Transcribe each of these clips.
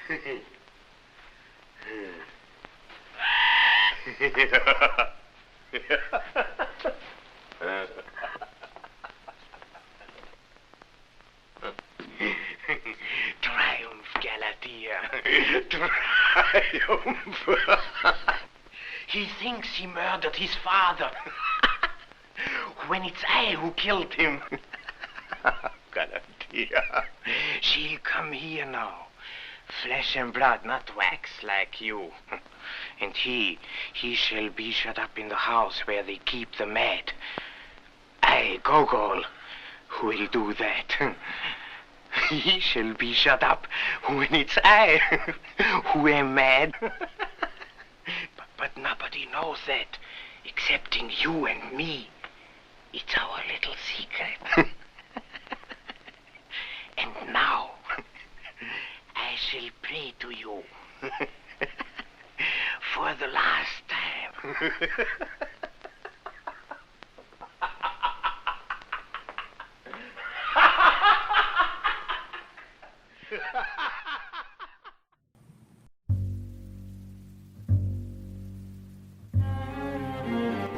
Triumph, Galatea. Triumph. He thinks he murdered his father. When it's I who killed him. Galatea. She'll come here now. Flesh and blood, not wax like you. And he shall be shut up in the house where they keep the mad. I, Gogol, who will do that. He shall be shut up when it's I who am mad. But nobody knows that, excepting you and me. It's our little secret. And now, I shall pray to you. For the last time.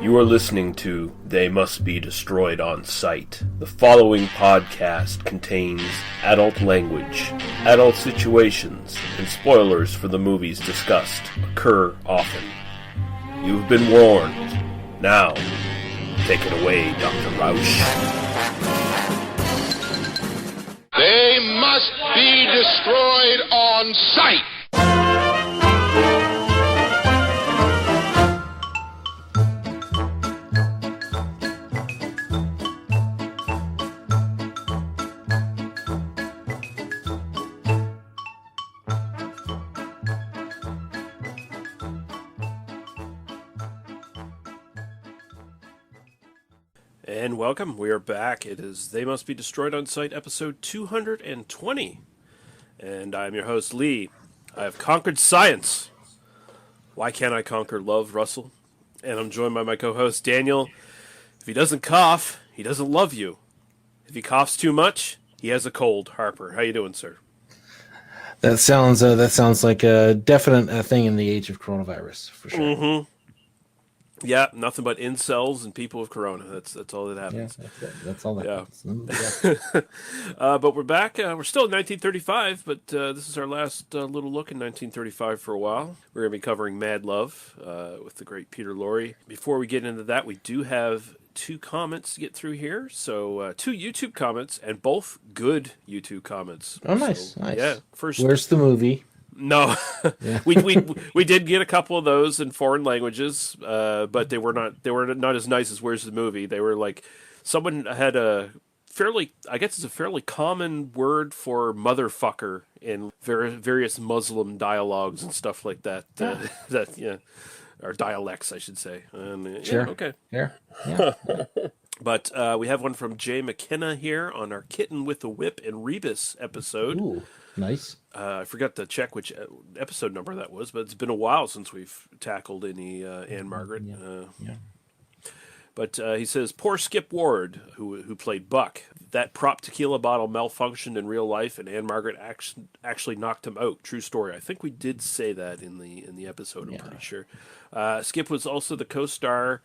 You are listening to They Must Be Destroyed on Sight. The following podcast contains adult language, adult situations, and spoilers for the movies discussed occur often. You've been warned. Now, take it away, Dr. Rausch. They must be destroyed on sight. And welcome. We are back. It is They Must Be Destroyed on Sight, episode 220. And I'm your host, Lee. I have conquered science. Why can't I conquer love, Russell? And I'm joined by my co-host, Daniel. If he doesn't cough, he doesn't love you. If he coughs too much, he has a cold. Harper, how you doing, sir? That sounds like a definite thing in the age of coronavirus, for sure. Mm-hmm. Yeah, nothing but incels and people with corona. That's all that happens. Yeah, that's all that happens. Yeah. But we're back. We're still in 1935, but this is our last little look in 1935 for a while. We're going to be covering Mad Love with the great Peter Lorre. Before we get into that, we do have 2 comments to get through here. So 2 YouTube comments, and both good YouTube comments. Oh, nice. Yeah. First, where's the movie? No, we did get a couple of those in foreign languages, but they were not as nice as Where's the Movie. They were like, someone had I guess it's a fairly common word for motherfucker in various Muslim dialogues and stuff like that. Or dialects, I should say. And, sure. Yeah, okay. Yeah. But we have one from Jay McKenna here on our Kitten with a Whip and Rebus episode. Ooh, nice. I forgot to check which episode number that was, but it's been a while since we've tackled any Anne Margaret. Yeah. But he says, poor Skip Ward, who played Buck. That prop tequila bottle malfunctioned in real life, and Anne Margaret actually knocked him out. True story. I think we did say that in the episode, I'm pretty sure. Skip was also the co-star,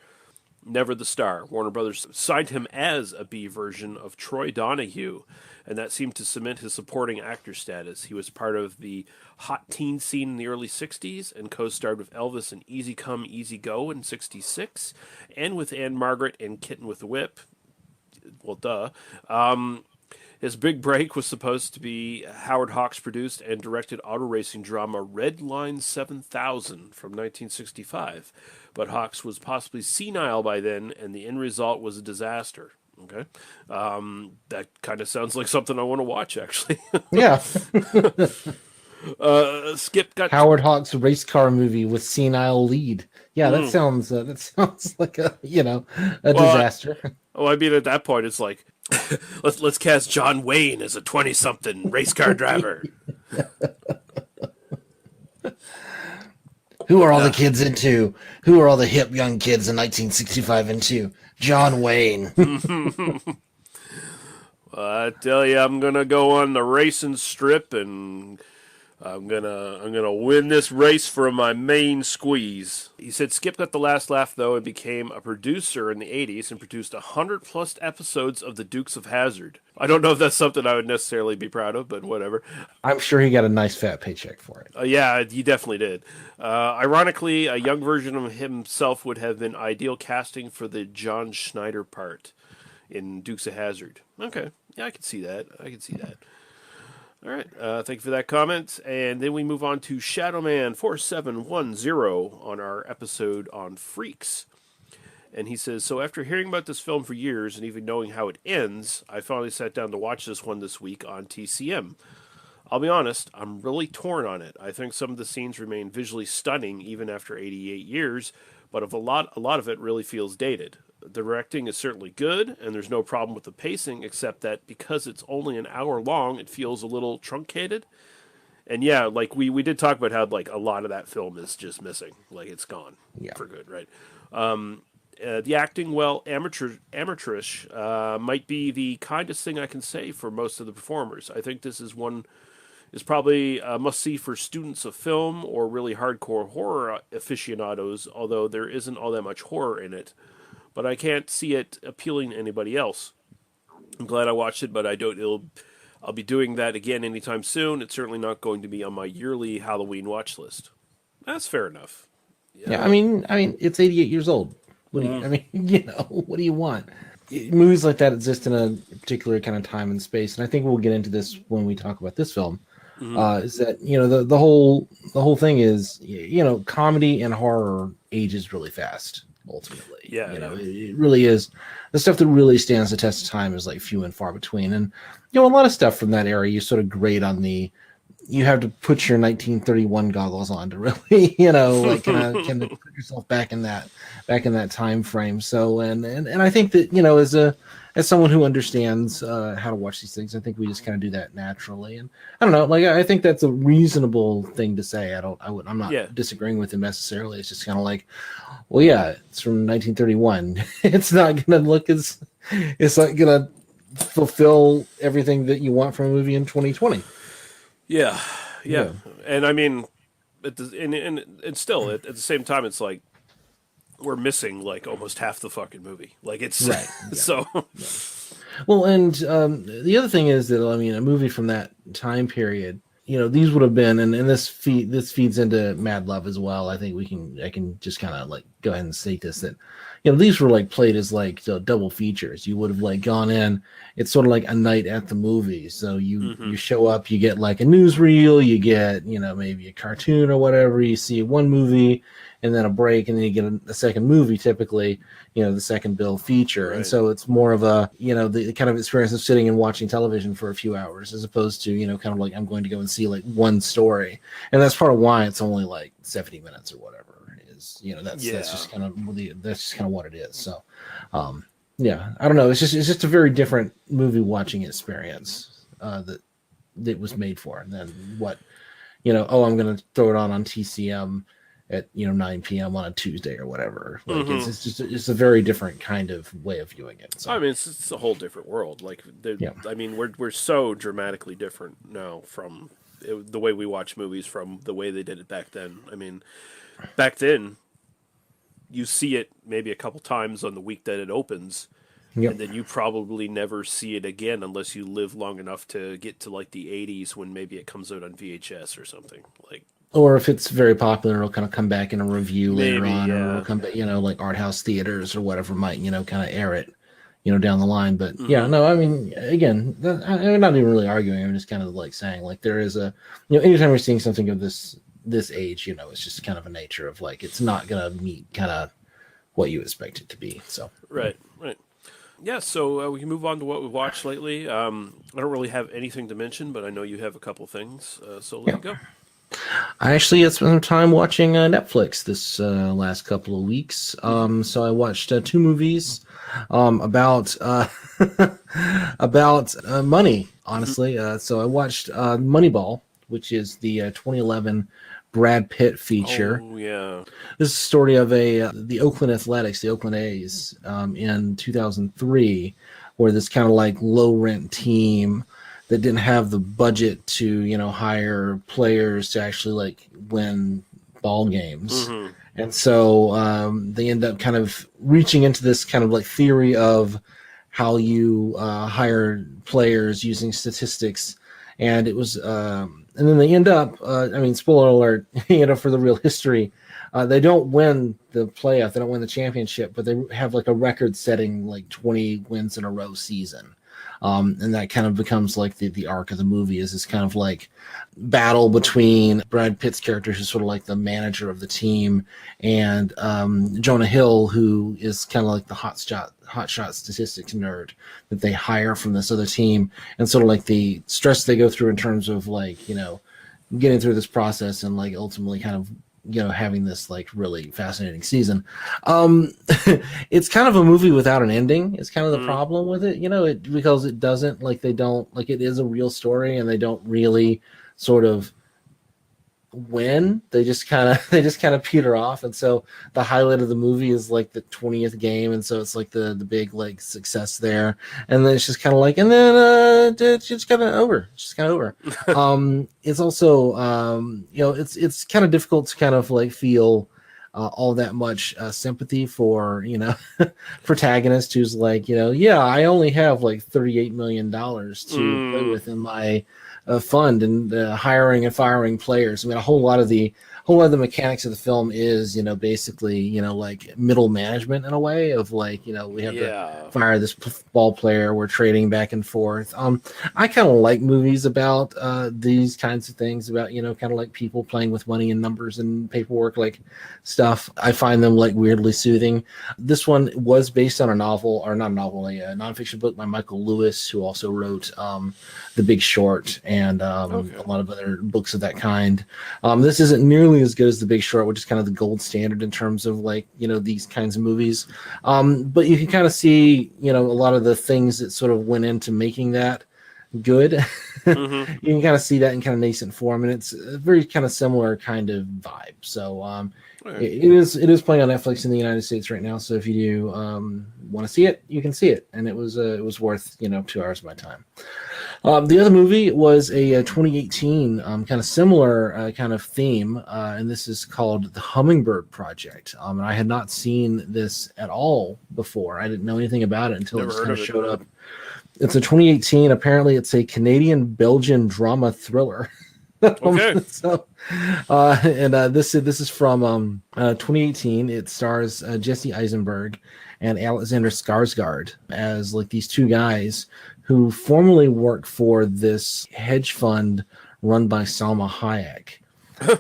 never the star. Warner Brothers signed him as a B version of Troy Donahue, and that seemed to cement his supporting actor status. He was part of the hot teen scene in the early 60s and co-starred with Elvis in Easy Come, Easy Go in 66, and with Anne Margaret in Kitten with a Whip. Well, duh. His big break was supposed to be Howard Hawks produced and directed auto racing drama Red Line 7000 from 1965. But Hawks was possibly senile by then, and the end result was a disaster. Okay. That kind of sounds like something I want to watch, actually. Yeah. Skip got Howard Hawks race car movie with senile lead. Yeah, that sounds like a disaster. I mean, at that point, it's like, let's cast John Wayne as a 20-something race car driver. Who are all the kids into? Who are all the hip young kids in 1965 into? John Wayne. I tell you, I'm going to go on the racing strip and I'm gonna win this race for my main squeeze. He said Skip got the last laugh though and became a producer in the '80s and produced 100+ episodes of The Dukes of Hazzard. I don't know if that's something I would necessarily be proud of, but whatever. I'm sure he got a nice fat paycheck for it. Yeah, he definitely did. Ironically, a young version of himself would have been ideal casting for the John Schneider part in Dukes of Hazzard. Okay, yeah, I can see that. All right, thank you for that comment. And then we move on to Shadowman4710 on our episode on Freaks. And he says, so after hearing about this film for years and even knowing how it ends, I finally sat down to watch this one this week on TCM. I'll be honest, I'm really torn on it. I think some of the scenes remain visually stunning even after 88 years, but a lot of it really feels dated. The directing is certainly good, and there's no problem with the pacing, except that because it's only an hour long, it feels a little truncated. And yeah, like we did talk about how like a lot of that film is just missing, like it's gone for good, right? The acting, well, amateurish, might be the kindest thing I can say for most of the performers. I think this is probably a must-see for students of film or really hardcore horror aficionados, although there isn't all that much horror in it. But I can't see it appealing to anybody else. I'm glad I watched it, but I'll be doing that again anytime soon. It's certainly not going to be on my yearly Halloween watch list. That's fair enough. Yeah, I mean, it's 88 years old. What do what do you want? Movies like that exist in a particular kind of time and space, and I think we'll get into this when we talk about this film. Is that the whole thing is comedy and horror ages really fast. Ultimately, it really is. The stuff that really stands the test of time is like few and far between, and a lot of stuff from that era you sort of grade on the. You have to put your 1931 goggles on to really, kind of put yourself back in that time frame. So, and I think that as someone who understands how to watch these things, I think we just kind of do that naturally. And I don't know, like I think that's a reasonable thing to say. I'm not disagreeing with him necessarily. It's just kind of like, well, yeah, it's from 1931. It's not gonna it's not gonna fulfill everything that you want from a movie in 2020. Yeah. And I mean, and still at the same time, it's like we're missing like almost half the fucking movie. Like it's right. So. Yeah. Well, and the other thing is that a movie from that time period, these would have been, and this feeds into Mad Love as well. I think I can just kind of like go ahead and state this that. These were like played as like double features. You would have like gone in. It's sort of like a night at the movies. So you show up, you get like a newsreel, you get maybe a cartoon or whatever. You see one movie, and then a break, and then you get a second movie. Typically, the second bill feature, right. And so it's more of a the kind of experience of sitting and watching television for a few hours, as opposed to kind of like I'm going to go and see like one story, and that's part of why it's only like 70 minutes or whatever. That's just kind of what it is. So, I don't know. It's just a very different movie watching experience that was made for than what I'm going to throw it on TCM at 9 p.m. on a Tuesday or whatever. Like it's a very different kind of way of viewing it. So. I mean, it's a whole different world. Like, I mean, we're so dramatically different now from the way we watch movies from the way they did it back then. I mean. Back then, you see it maybe a couple times on the week that it opens, and then you probably never see it again unless you live long enough to get to like the 80s when maybe it comes out on VHS or something. Or if it's very popular, it'll kind of come back in a review later on, or it'll come back, like art house theaters or whatever might, kind of air it, down the line. But I mean, again, I'm not even really arguing. I'm just kind of like saying like there is a, anytime we're seeing something of this age, it's just kind of a nature of like it's not gonna meet kind of what you expect it to be. So right. Yeah, so we can move on to what we've watched lately. I don't really have anything to mention, but I know you have a couple things, so let me go. I actually had some time watching Netflix this last couple of weeks. So I watched 2 movies about money, honestly. So I watched Moneyball, which is the 2011 Brad Pitt feature. Oh, yeah. This is a story of the Oakland Athletics, the Oakland A's, in 2003, where this kind of like low rent team that didn't have the budget to, hire players to actually like win ball games. Mm-hmm. And so they end up kind of reaching into this kind of like theory of how you hire players using statistics. And it was, and then they end up, spoiler alert, for the real history, they don't win the playoff, they don't win the championship, but they have like a record-setting like 20 wins in a row season. And that kind of becomes like the arc of the movie, is this kind of like battle between Brad Pitt's character, who's sort of like the manager of the team, and Jonah Hill, who is kind of like the hotshot statistics nerd that they hire from this other team, and sort of like the stress they go through in terms of like, getting through this process and like ultimately kind of, having this like really fascinating season. It's kind of a movie without an ending. It's kind of the problem with it, because it doesn't like, they don't like, it is a real story and they don't really sort of win. They just kind of peter off. And so the highlight of the movie is like the 20th game. And so it's like the big like success there. And then it's just kind of like, and then it's just kind of over. It's also, it's kind of difficult to kind of like feel all that much sympathy for, protagonist who's like, I only have like $38 million to play with in my fund, and hiring and firing players. I mean, a whole lot of the mechanics of the film is, basically, like middle management in a way of like, we have to fire this ball player. We're trading back and forth. I kind of like movies about these kinds of things, about, kind of like people playing with money and numbers and paperwork, like stuff. I find them like weirdly soothing. This one was based on a novel, or not a novel, a nonfiction book by Michael Lewis, who also wrote The Big Short and a lot of other books of that kind. This isn't nearly as good as The Big Short, which is kind of the gold standard in terms of like, these kinds of movies. But you can kind of see, a lot of the things that sort of went into making that good. You can kind of see that in kind of nascent form, and it's a very kind of similar kind of vibe. So it is playing on Netflix in the United States right now. So if you do want to see it, you can see it, and it was worth 2 hours of my time. The other movie was a 2018 kind of similar kind of theme, and this is called The Hummingbird Project. And I had not seen this at all before. I didn't know anything about it until it just kind of showed up. It's a 2018. Apparently, it's a Canadian-Belgian drama thriller. Okay. So, this is from 2018. It stars Jesse Eisenberg and Alexander Skarsgård as like these two guys who formerly worked for this hedge fund run by Salma Hayek.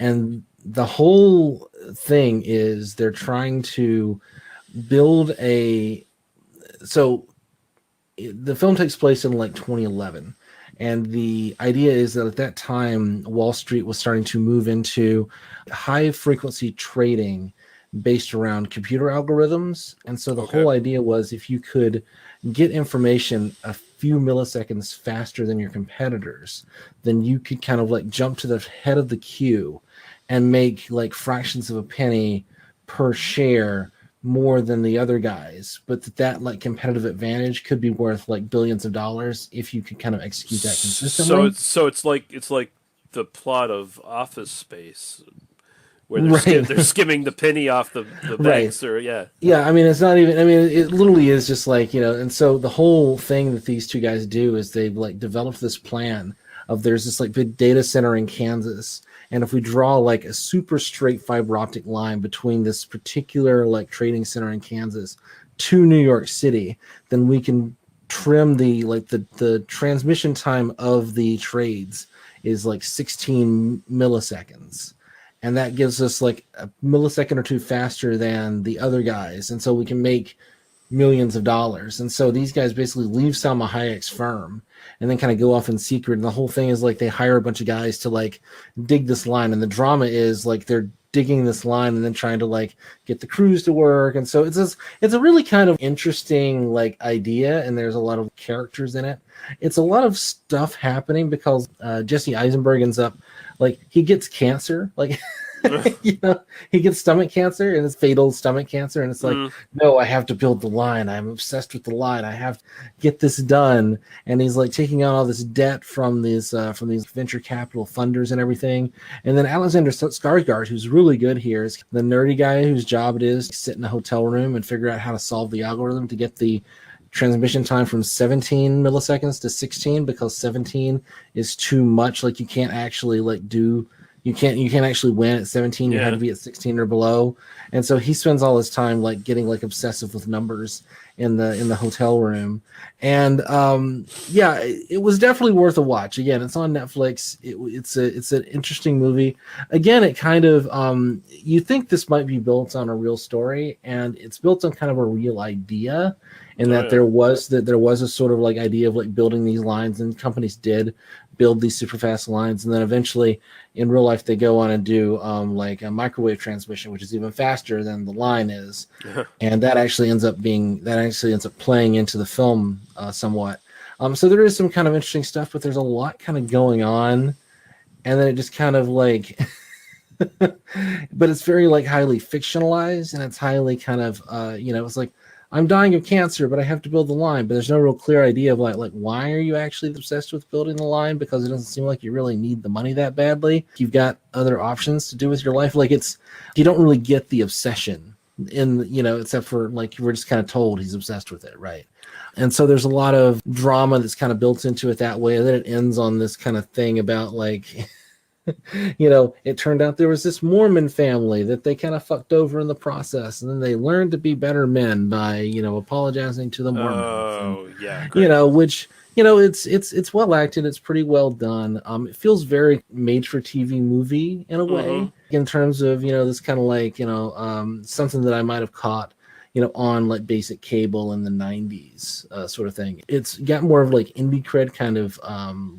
And the whole thing is they're trying to build so the film takes place in like 2011. And the idea is that at that time, Wall Street was starting to move into high frequency trading based around computer algorithms. And so the whole idea was, if you could get information a few milliseconds faster than your competitors, then you could kind of like jump to the head of the queue and make like fractions of a penny per share more than the other guys, but that like competitive advantage could be worth like billions of dollars if you could kind of execute that consistently. So it's like the plot of Office Space, where they're skimming the penny off the banks, or I mean, it's not even, I mean, it literally is just like, and so the whole thing that these two guys do is they've like developed this plan of, there's this like big data center in Kansas, and if we draw like a super straight fiber optic line between this particular like trading center in Kansas to New York City, then we can trim the transmission time of the trades is like 16 milliseconds. And that gives us like a millisecond or two faster than the other guys. And so we can make millions of dollars. And so these guys basically leave Salma Hayek's firm and then kind of go off in secret. And the whole thing is like they hire a bunch of guys to like dig this line. And the drama is like they're digging this line and then trying to like get the crews to work. And so it's a really kind of interesting like idea. And there's a lot of characters in it. It's a lot of stuff happening because Jesse Eisenberg ends up like, he gets cancer. Like You know, he gets stomach cancer, and it's fatal stomach cancer, and it's like, no, I have to build the line. I'm obsessed with the line. I have to get this done. And he's like taking on all this debt from these venture capital funders and everything. And then Alexander Skarsgård, who's really good here, is the nerdy guy whose job it is to sit in a hotel room and figure out how to solve the algorithm to get the transmission time from 17 milliseconds to 16, because 17 is too much. Like, you can't actually you can't actually win at 17. You have to be at 16 or below. And so he spends all his time like getting like obsessive with numbers in the hotel room. And it was definitely worth a watch. Again, it's on Netflix. It's an interesting movie. Again, it kind of you think this might be built on a real story, and it's built on kind of a real idea. And there was a sort of like idea of like building these lines, and companies did build these super fast lines, and then eventually in real life they go on and do like a microwave transmission, which is even faster than the line is, and that actually ends up playing into the film somewhat. So there is some kind of interesting stuff, but there's a lot kind of going on, and then it just kind of like. But it's very like highly fictionalized, and it's highly kind of it's like, I'm dying of cancer, but I have to build the line. But there's no real clear idea of like why are you actually obsessed with building the line? Because it doesn't seem like you really need the money that badly. You've got other options to do with your life. Like, you don't really get the obsession except for like we're just kind of told he's obsessed with it, right? And so there's a lot of drama that's kind of built into it that way. And then it ends on this kind of thing about like. It turned out there was this Mormon family that they kind of fucked over in the process, and then they learned to be better men by, apologizing to the Mormons. Oh, yeah. Which, it's well acted. It's pretty well done. It feels very made for TV movie in a way, in terms of, this kind of like, something that I might have caught, on like basic cable in the 90s sort of thing. It's got more of like indie cred kind of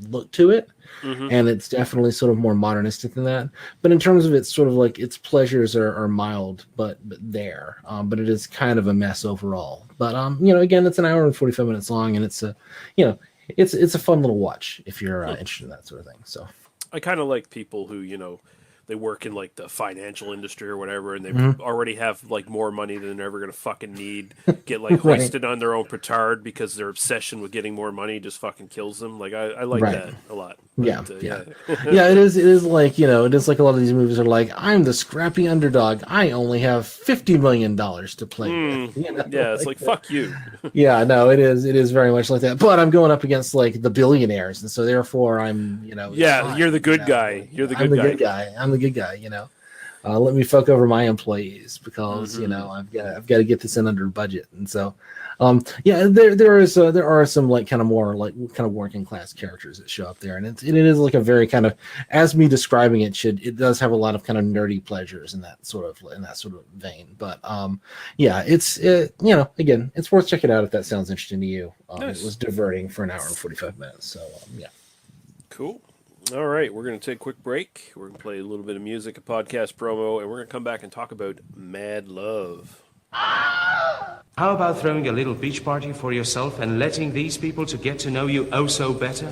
look to it. And it's definitely sort of more modernistic than that. But in terms of its sort of like its pleasures are mild, but there. But it is kind of a mess overall. But again, it's an hour and 45 minutes long, and it's it's a fun little watch if you're interested in that sort of thing. So I kind of like people who they work in like the financial industry or whatever, and they already have like more money than they're ever going to fucking need, get like hoisted on their own petard because their obsession with getting more money just fucking kills them. Like I like that a lot. But, yeah. It is like, it is like a lot of these movies are like, I'm the scrappy underdog. I only have $50 million to play with. Yeah, it's like fuck you. Yeah, no, it is very much like that. But I'm going up against like the billionaires, and so therefore I'm, you're the good guy. You're the good guy. I'm the good guy, let me fuck over my employees because I've got to get this in under budget. And so there are some like kind of more like kind of working class characters that show up there, and it is like a very kind of, as me describing it does have a lot of kind of nerdy pleasures in that sort of vein. But again, it's worth checking out if that sounds interesting to you. Nice. It was diverting for an hour and 45 minutes, so cool. All right, we're going to take a quick break. We're going to play a little bit of music, a podcast promo, and we're going to come back and talk about Mad Love. How about throwing a little beach party for yourself and letting these people to get to know you oh so better?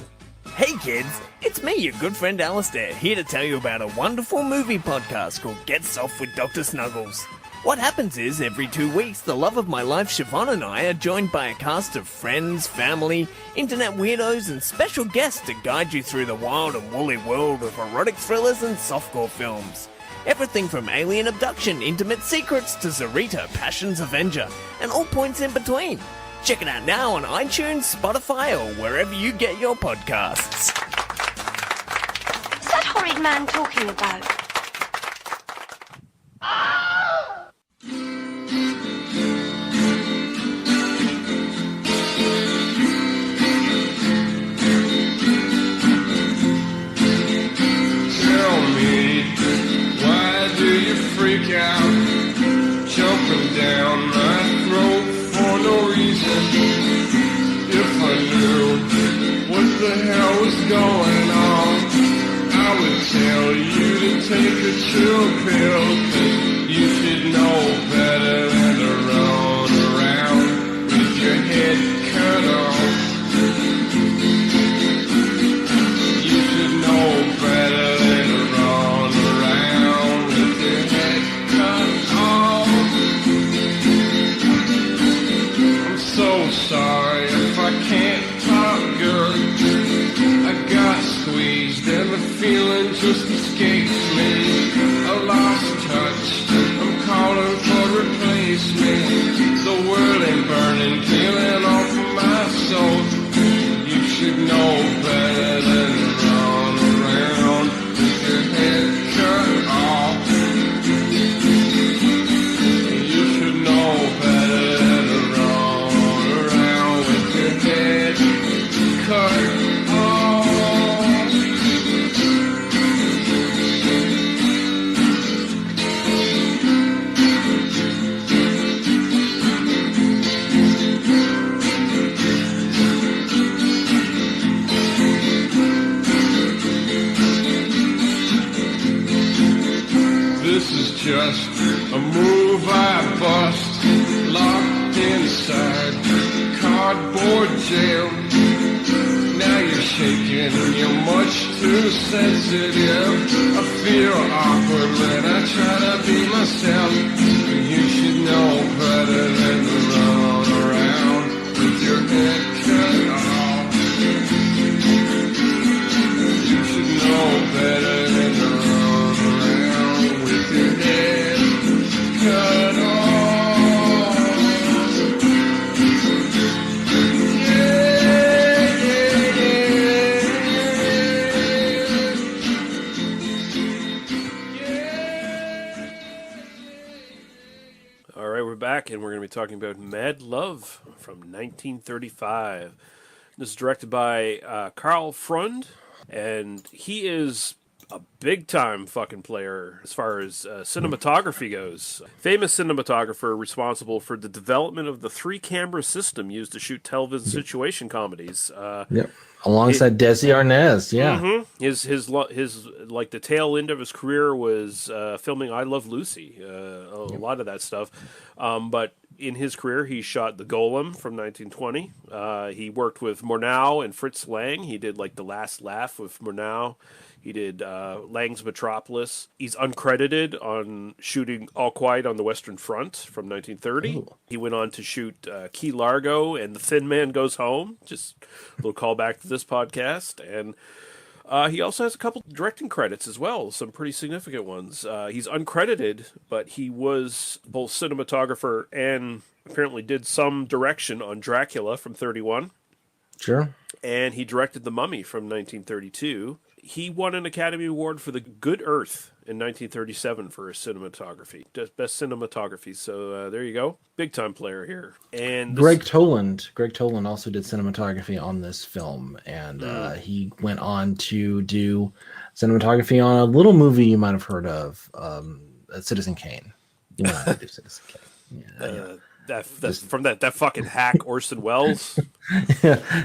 Hey kids, it's me, your good friend Alistair, here to tell you about a wonderful movie podcast called Get Soft with Dr. Snuggles. What happens is, every 2 weeks, the love of my life, Siobhan, and I are joined by a cast of friends, family, internet weirdos, and special guests to guide you through the wild and woolly world of erotic thrillers and softcore films. Everything from alien abduction, intimate secrets, to Zarita, Passion's Avenger, and all points in between. Check it out now on iTunes, Spotify, or wherever you get your podcasts. What's that horrid man talking about? Freak out, choking down my throat for no reason. If I knew what the hell was going on, I would tell you to take a chill pill, 'cause you should know better than to run around with your head cut off. You should know better than to run around This is just a move I bust, locked inside cardboard jail. Now you're shaking, you're much too sensitive. I feel awkward when I try to be myself. You should know better than to run around with your head cut off. You should know better than to run around with your head cut off. All right, we're back, and we're going to be talking about Mad Love from 1935. This is directed by Karl Freund, and he is a big-time fucking player as far as cinematography goes. Famous cinematographer responsible for the development of the 3-camera system used to shoot television situation comedies. Yep. Alongside Desi Arnaz, yeah. Mm-hmm. His like the tail end of his career was filming I Love Lucy, a lot of that stuff. But in his career, he shot The Golem from 1920. He worked with Murnau and Fritz Lang. He did like The Last Laugh with Murnau. He did Lang's Metropolis. He's uncredited on shooting All Quiet on the Western Front from 1930. Ooh. He went on to shoot Key Largo and The Thin Man Goes Home. Just a little callback to this podcast. And he also has a couple directing credits as well, some pretty significant ones. He's uncredited, but he was both cinematographer and apparently did some direction on Dracula from 1931. Sure. And he directed The Mummy from 1932. He won an Academy Award for The Good Earth in 1937 for his cinematography, best cinematography. So there you go, big time player here. And Greg Toland also did cinematography on this film, and he went on to do cinematography on a little movie you might have heard of, Citizen Kane. You might not do Citizen Kane. Yeah. That's from that fucking hack Orson Welles.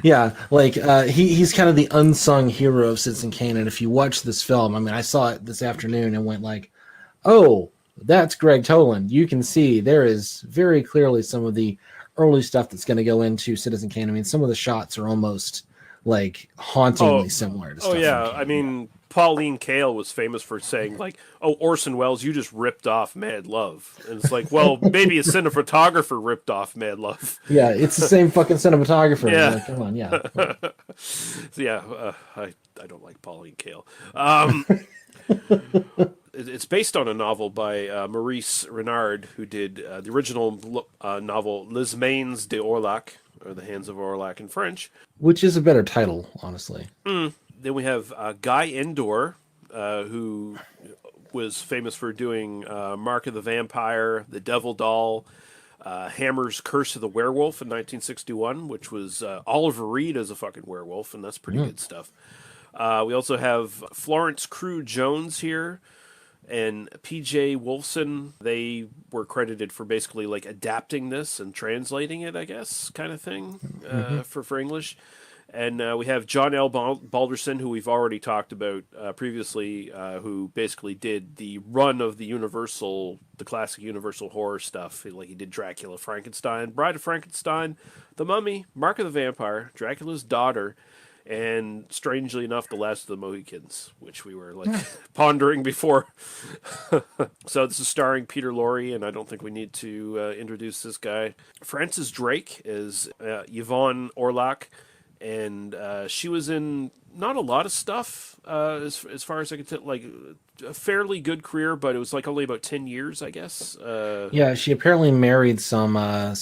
yeah. Like he's kind of the unsung hero of Citizen Kane. And if you watch this film, I mean, I saw it this afternoon and went like, oh, that's Greg Toland. You can see there is very clearly some of the early stuff that's going to go into Citizen Kane. I mean, some of the shots are almost like hauntingly similar to stuff. Oh yeah, I mean, Pauline Kael was famous for saying, like, oh, Orson Welles, you just ripped off Mad Love. And it's like, well, maybe a cinematographer ripped off Mad Love. Yeah, it's the same fucking cinematographer. Yeah. Like, come on, yeah. So, yeah, I don't like Pauline Kael. It's based on a novel by Maurice Renard, who did the original novel Les Mains de Orlac, or The Hands of Orlac in French. Which is a better title, honestly. Then we have Guy Endore, who was famous for doing Mark of the Vampire, The Devil Doll, Hammer's Curse of the Werewolf in 1961, which was Oliver Reed as a fucking werewolf, and that's pretty good stuff. We also have Florence Crew Jones here, and P.J. Wolfson. They were credited for basically like adapting this and translating it, I guess, kind of thing, for English. And we have John L. Balderson, who we've already talked about previously, who basically did the run of the classic Universal horror stuff. Like he did Dracula, Frankenstein, Bride of Frankenstein, The Mummy, Mark of the Vampire, Dracula's Daughter, and strangely enough, The Last of the Mohicans, which we were like pondering before. So this is starring Peter Lorre, and I don't think we need to introduce this guy. Frances Drake is Yvonne Orlac. And she was in not a lot of stuff as far as I can tell, like a fairly good career, but it was like only about 10 years, I guess. Yeah, she apparently married some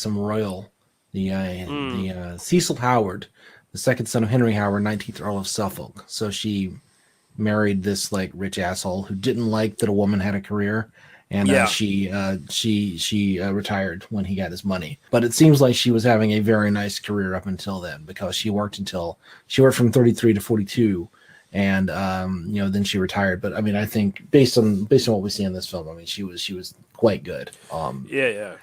royal, the Cecil Howard, the second son of Henry Howard, 19th Earl of Suffolk. So she married this like rich asshole who didn't like that a woman had a career. And she retired when he got his money. But it seems like she was having a very nice career up until then, because she worked from 33 to 42, and then she retired. But I mean, I think based on what we see in this film, I mean, she was quite good. Yeah.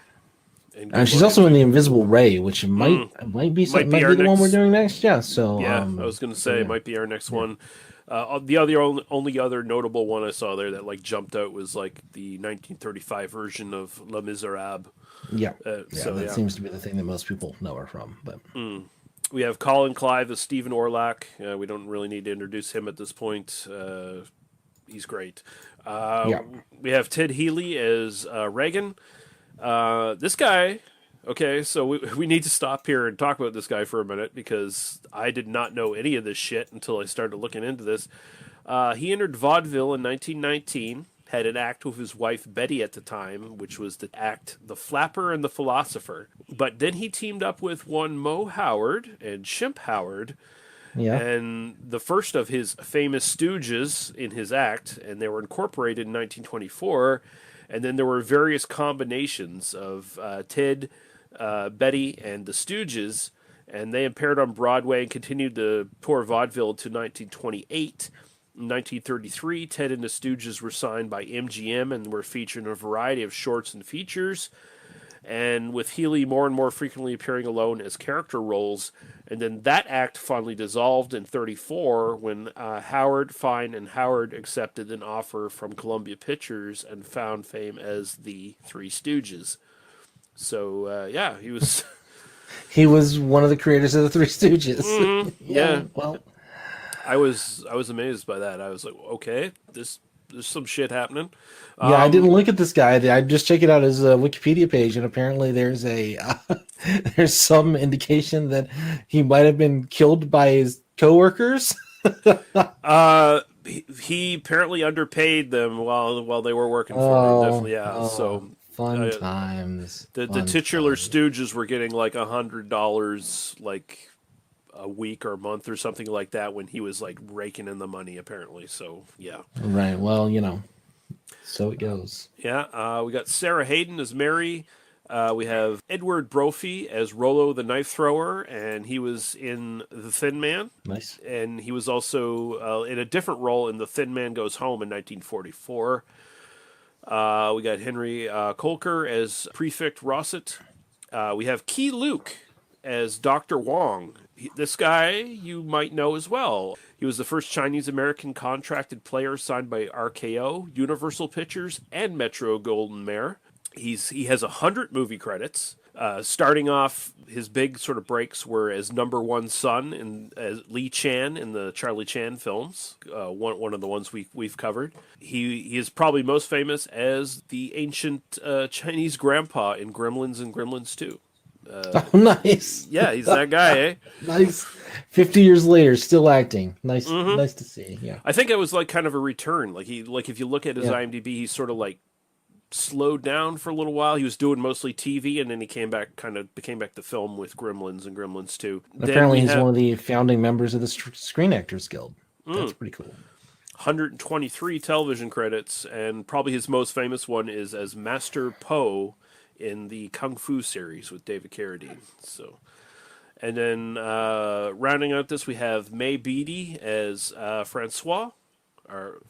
And she's also in The Invisible Ray, which might be the one we're doing next. Yeah. So I was going to say it might be our next one. Only other notable one I saw there that like jumped out was like the 1935 version of Les Miserables. Yeah, So seems to be the thing that most people know her from. But we have Colin Clive as Stephen Orlac. We don't really need to introduce him at this point. He's great. We have Ted Healy as Reagan. This guy. Okay, so we need to stop here and talk about this guy for a minute because I did not know any of this shit until I started looking into this. He entered vaudeville in 1919, had an act with his wife Betty at the time, which was the act The Flapper and the Philosopher. But then he teamed up with one Mo Howard and Shimp Howard, and the first of his famous stooges in his act, and they were incorporated in 1924. And then there were various combinations of Ted, Betty, and the Stooges, and they appeared on Broadway and continued to tour vaudeville to 1928. In 1933, Ted and the Stooges were signed by MGM and were featured in a variety of shorts and features, and with Healy more and more frequently appearing alone as character roles. And then that act finally dissolved in 1934 when Howard, Fine, and Howard accepted an offer from Columbia Pictures and found fame as the Three Stooges. So, he was... he was one of the creators of the Three Stooges. Mm-hmm. Yeah. Well, I was amazed by that. I was like, okay, there's some shit happening. I didn't look at this guy. I just checked it out his Wikipedia page, and apparently there's there's some indication that he might have been killed by his coworkers. He apparently underpaid them while they were working for him. Definitely, so. Fun times. The titular Stooges were getting like $100 like a week or a month or something like that when he was like raking in the money apparently. So yeah. Right. Well, so it goes. Yeah. We got Sarah Hayden as Mary. We have Edward Brophy as Rollo the Knife Thrower, and he was in The Thin Man. Nice. And he was also in a different role in The Thin Man Goes Home in 1944. We got Henry Kolker as Prefect Rossett. We have Key Luke as Dr. Wong. This guy you might know as well. He was the first Chinese-American contracted player signed by RKO, Universal Pictures, and Metro-Goldwyn-Mayer. He has 100 movie credits. Starting off, his big sort of breaks were as number one son as Lee Chan in the Charlie Chan films, one of the ones we've covered. He is probably most famous as the ancient Chinese grandpa in Gremlins and Gremlins 2. Nice. Yeah, he's that guy, eh? Nice. 50 years later, still acting. Nice. Mm-hmm. Nice to see. Yeah. I think it was like kind of a return. Like if you look at his IMDb, he's sort of like slowed down for a little while. He was doing mostly TV, and then he came back to film with Gremlins and Gremlins 2. Apparently, he's one of the founding members of the Screen Actors Guild. That's pretty cool. 123 television credits, and probably his most famous one is as Master Po in the Kung Fu series with David Carradine. So, and then rounding out this, we have May Beatty as Francois, or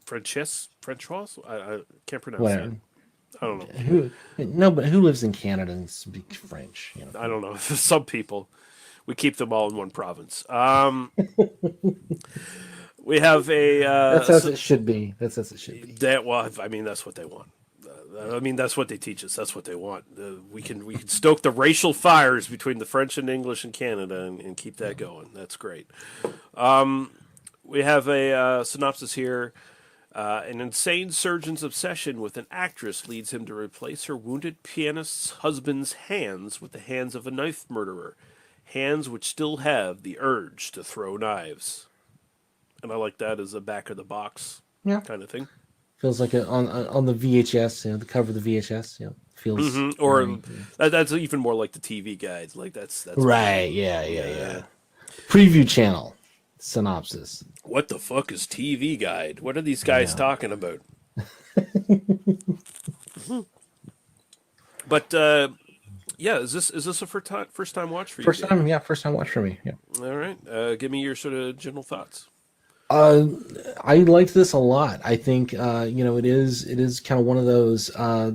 Francois? I can't pronounce it. I don't know. But who lives in Canada and speaks French? I don't know. Some people. We keep them all in one province. We have a... that's as it should be. That's as it should be. That's what they want. That's what they teach us. That's what they want. We can stoke the racial fires between the French and English in Canada and keep that going. That's great. We have a synopsis here. An insane surgeon's obsession with an actress leads him to replace her wounded pianist's husband's hands with the hands of a knife murderer. Hands which still have the urge to throw knives. And I like that as a back of the box kind of thing. Feels like on the VHS, the cover of the VHS, feels. Mm-hmm. Or that's even more like the TV guides. Like that's right. Yeah. Preview channel synopsis. What the fuck is TV guide? What are these guys talking about? But is this a first time watch for you? First time watch for me. Yeah. All right. Give me your sort of general thoughts. I liked this a lot. I think it is kind of one of those I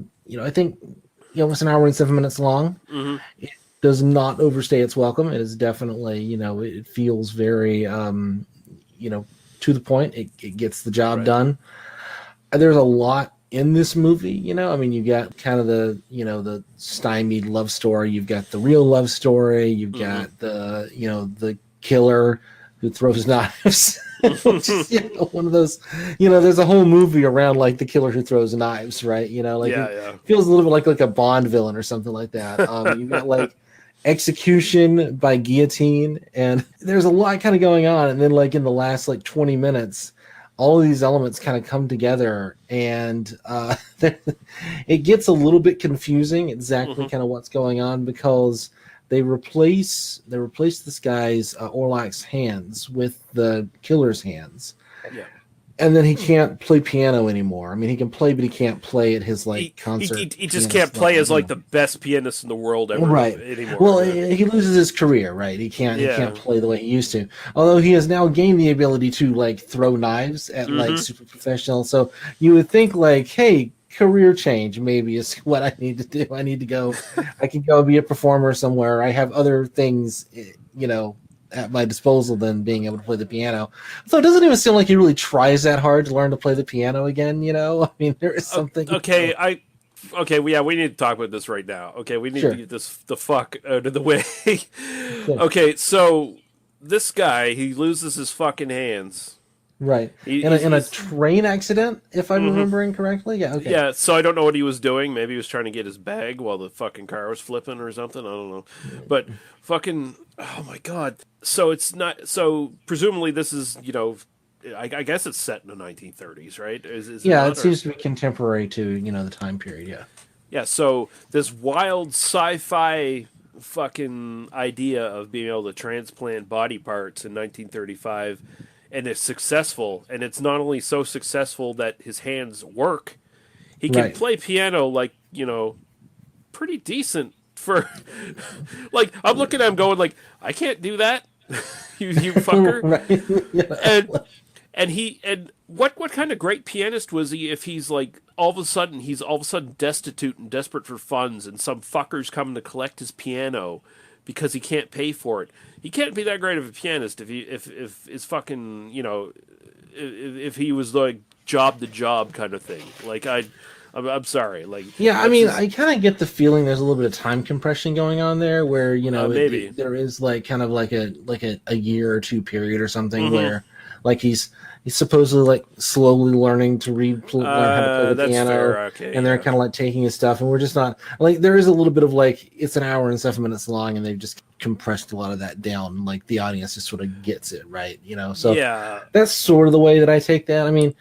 think it's an hour and 7 minutes long. Mm-hmm. does not overstay its welcome. It is definitely, it feels very, to the point. It gets the job done. There's a lot in this movie, I mean, you got kind of the stymied love story. You've got the real love story. You've got the killer who throws knives. Which is, one of those, there's a whole movie around like the killer who throws knives, right? It feels a little bit like a Bond villain or something like that. You've got like execution by guillotine, and there's a lot kind of going on. And then like in the last like 20 minutes, all of these elements kind of come together, and it gets a little bit confusing exactly kind of what's going on, because they replace this guy's Orlak's hands with the killer's hands. Yeah. And then he can't play piano anymore. I mean, he can play, but he can't play at his concert. He just can't play as like the best pianist in the world ever anymore. Well, he loses his career, right? He can't play the way he used to. Although he has now gained the ability to like throw knives at like super professional. So you would think like, hey, career change maybe is what I need to do. I need to go. I can go be a performer somewhere. I have other things, at my disposal than being able to play the piano. So it doesn't even seem like he really tries that hard to learn to play the piano again. I mean, there is something. Okay, we need to talk about this right now. Okay, we need to get this the fuck out of the way. Okay, so this guy, he loses his fucking hands. Right. In a train accident, if I'm remembering correctly. Yeah, okay. Yeah, so I don't know what he was doing. Maybe he was trying to get his bag while the fucking car was flipping or something. I don't know. But fucking, oh my God. So it's not, so presumably this is, I guess it's set in the 1930s, right? It seems to be contemporary to, the time period, yeah. Yeah, so this wild sci-fi fucking idea of being able to transplant body parts in 1935, and it's successful, and it's not only so successful that his hands work, he can play piano like, pretty decent for, like, I'm looking at him going like, I can't do that, you fucker. And what kind of great pianist was he if he's like, all of a sudden destitute and desperate for funds, and some fucker's coming to collect his piano because he can't pay for it. He can't be that great of a pianist if it's fucking, if he was like job to job kind of thing. Like I'm sorry. Like, yeah, I mean, I kind of get the feeling there's a little bit of time compression going on there, where maybe there is like kind of like a year or two period or something where like he's supposedly like slowly learning to learn how to play the piano, fair. And they're kind of like taking his stuff, and we're just not like, there is a little bit of like, it's an hour and 7 minutes long, and they've just compressed a lot of that down. Like the audience just sort of gets it, right? So that's sort of the way that I take that. I mean,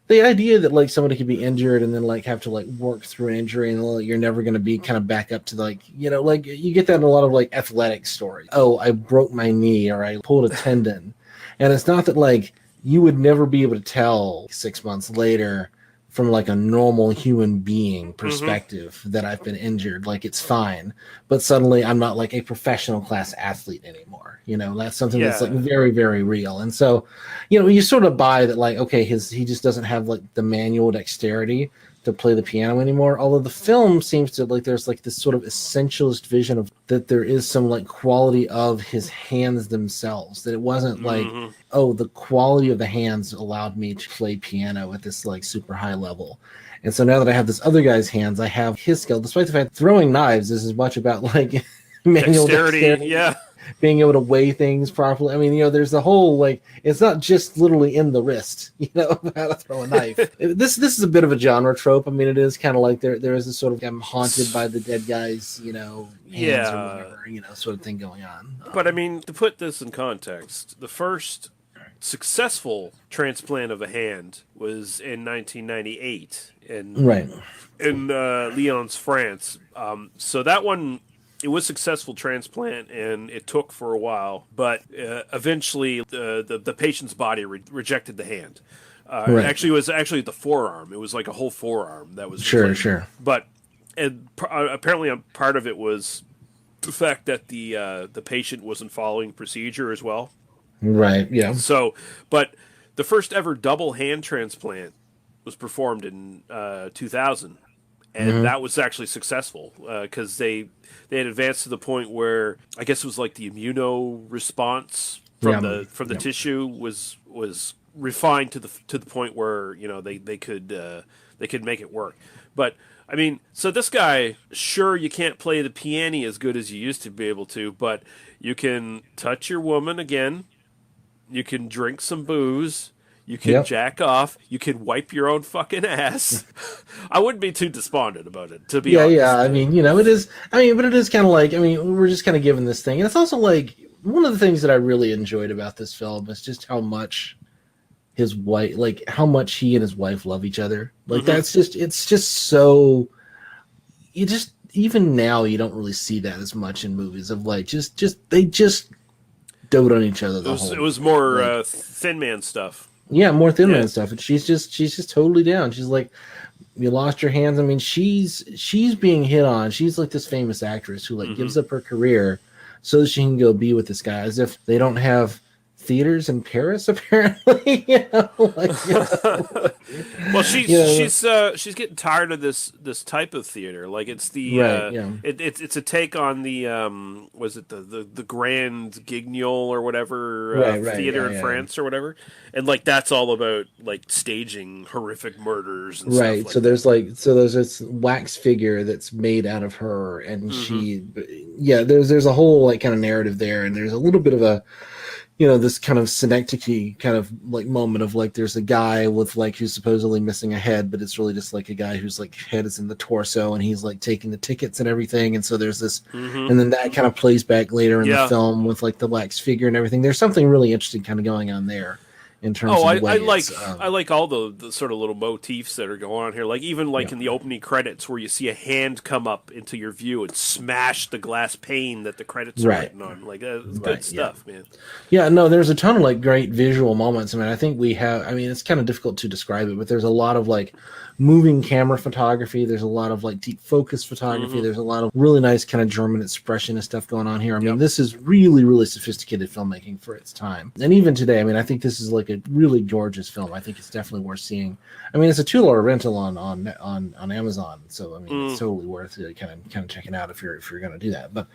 the idea that like somebody could be injured and then like have to like work through an injury, and like, you're never going to be kind of back up to like, like you get that in a lot of like athletic stories. Oh, I broke my knee, or I pulled a tendon. And it's not that like you would never be able to tell 6 months later from like a normal human being perspective that I've been injured. Like, it's fine, but suddenly I'm not like a professional class athlete anymore. That's something that's like very, very real. And so, you sort of buy that, like, okay, he just doesn't have like the manual dexterity to play the piano anymore. Although the film seems to like, there's like this sort of essentialist vision of that there is some like quality of his hands themselves, that it wasn't like, oh, the quality of the hands allowed me to play piano at this like super high level. And so now that I have this other guy's hands, I have his skill, despite the fact throwing knives is as much about like manual dexterity. Being able to weigh things properly. I mean, there's the whole like, it's not just literally in the wrist, of how to throw a knife. This is a bit of a genre trope. I mean, it is kind of like there is a sort of I'm haunted by the dead guy's, hands or whatever, sort of thing going on. But I mean, to put this in context, the first successful transplant of a hand was in 1998 in Lyons, France. So that one, it was a successful transplant, and it took for a while, but eventually the patient's body rejected the hand. Actually, it was actually the forearm. It was like a whole forearm that was sure. But apparently, part of it was the fact that the patient wasn't following procedure as well. Right. Yeah. So, but the first ever double hand transplant was performed in 2000. and that was actually successful because they had advanced to the point where I guess it was like the immuno response from the tissue was refined to the point where they could make it work. But I mean, so this guy, sure, you can't play the piano as good as you used to be able to, but you can touch your woman again. You can drink some booze. You can jack off. You can wipe your own fucking ass. I wouldn't be too despondent about it, to be honest. Yeah. I mean, it is. I mean, but it is kind of like, we're just kind of given this thing, and it's also like one of the things that I really enjoyed about this film is just how much his wife, like how much he and his wife love each other. Like it's just so. You just even now you don't really see that as much in movies of like they just dote on each other. It was more Thin Man stuff. Yeah, more Thin Man stuff. And she's just totally down. She's like, you lost your hands. I mean, she's being hit on. She's like this famous actress who like gives up her career so that she can go be with this guy, as if they don't have theaters in Paris, apparently. Well, she's getting tired of this type of theater. Like it's the it's a take on the was it the Grand Guignol or whatever theater in France or whatever, and like that's all about like staging horrific murders and stuff like so that. there's this wax figure that's made out of her, and there's a whole like kind of narrative there, and there's a little bit of a this kind of synecdoche kind of like moment of like there's a guy with like who's supposedly missing a head, but it's really just like a guy whose like head is in the torso, and he's like taking the tickets and everything, and so there's this and then that kind of plays back later in the film with like the wax figure and everything. There's something really interesting kind of going on there in terms of the way I like all the sort of little motifs that are going on here. Like even like in the opening credits where you see a hand come up into your view and smash the glass pane that the credits are written on. Like it's good stuff, man. Yeah, no, there's a ton of like great visual moments. I mean, I think it's kind of difficult to describe it, but there's a lot of like moving camera photography. There's a lot of like deep focus photography. There's a lot of really nice kind of German expressionist stuff going on here. I mean, this is really, really sophisticated filmmaking for its time. And even today, I mean, I think this is like a really gorgeous film. I think it's definitely worth seeing. I mean, it's a $2 rental on Amazon, so I mean, it's totally worth it. Kind of checking out if you're going to do that. But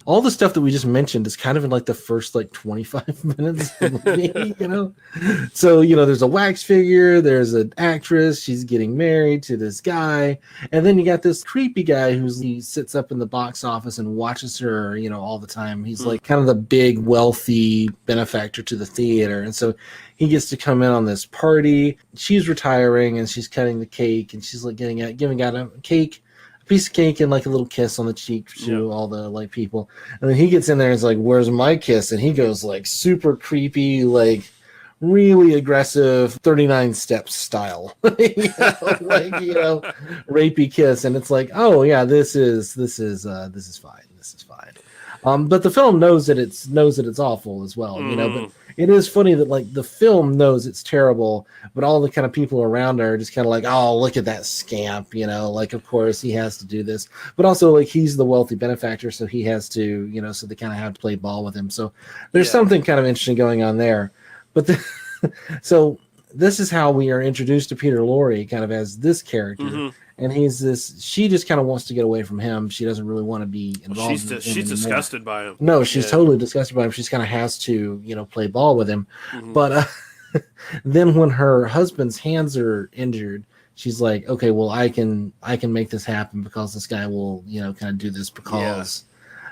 all the stuff that we just mentioned is kind of in like the first like 25 minutes of the movie, So there's a wax figure, there's an actress, she's getting married to this guy, and then you got this creepy guy he sits up in the box office and watches her, all the time. He's like kind of the big wealthy benefactor to the theater, and so he gets to come in on this party. She's retiring and she's cutting the cake, and she's like giving out a piece of cake and like a little kiss on the cheek to all the like people. And then he gets in there and is like, "Where's my kiss?" And he goes like super creepy, like really aggressive 39 steps style, rapey kiss. And it's like, oh yeah, this is fine. This is fine. But the film knows that it's awful as well, but it is funny that like the film knows it's terrible, but all the kind of people around are just kind of like, oh, look at that scamp, like of course he has to do this, but also like he's the wealthy benefactor, so he has to, so they kind of have to play ball with him. So there's something kind of interesting going on there. But so this is how we are introduced to Peter Lorre kind of as this character. And she just kind of wants to get away from him. She doesn't really want to be involved. She's disgusted by him. No, she's totally disgusted by him. She just kind of has to, play ball with him. But then when her husband's hands are injured, she's like, okay, well, I can make this happen because this guy will, kind of do this because,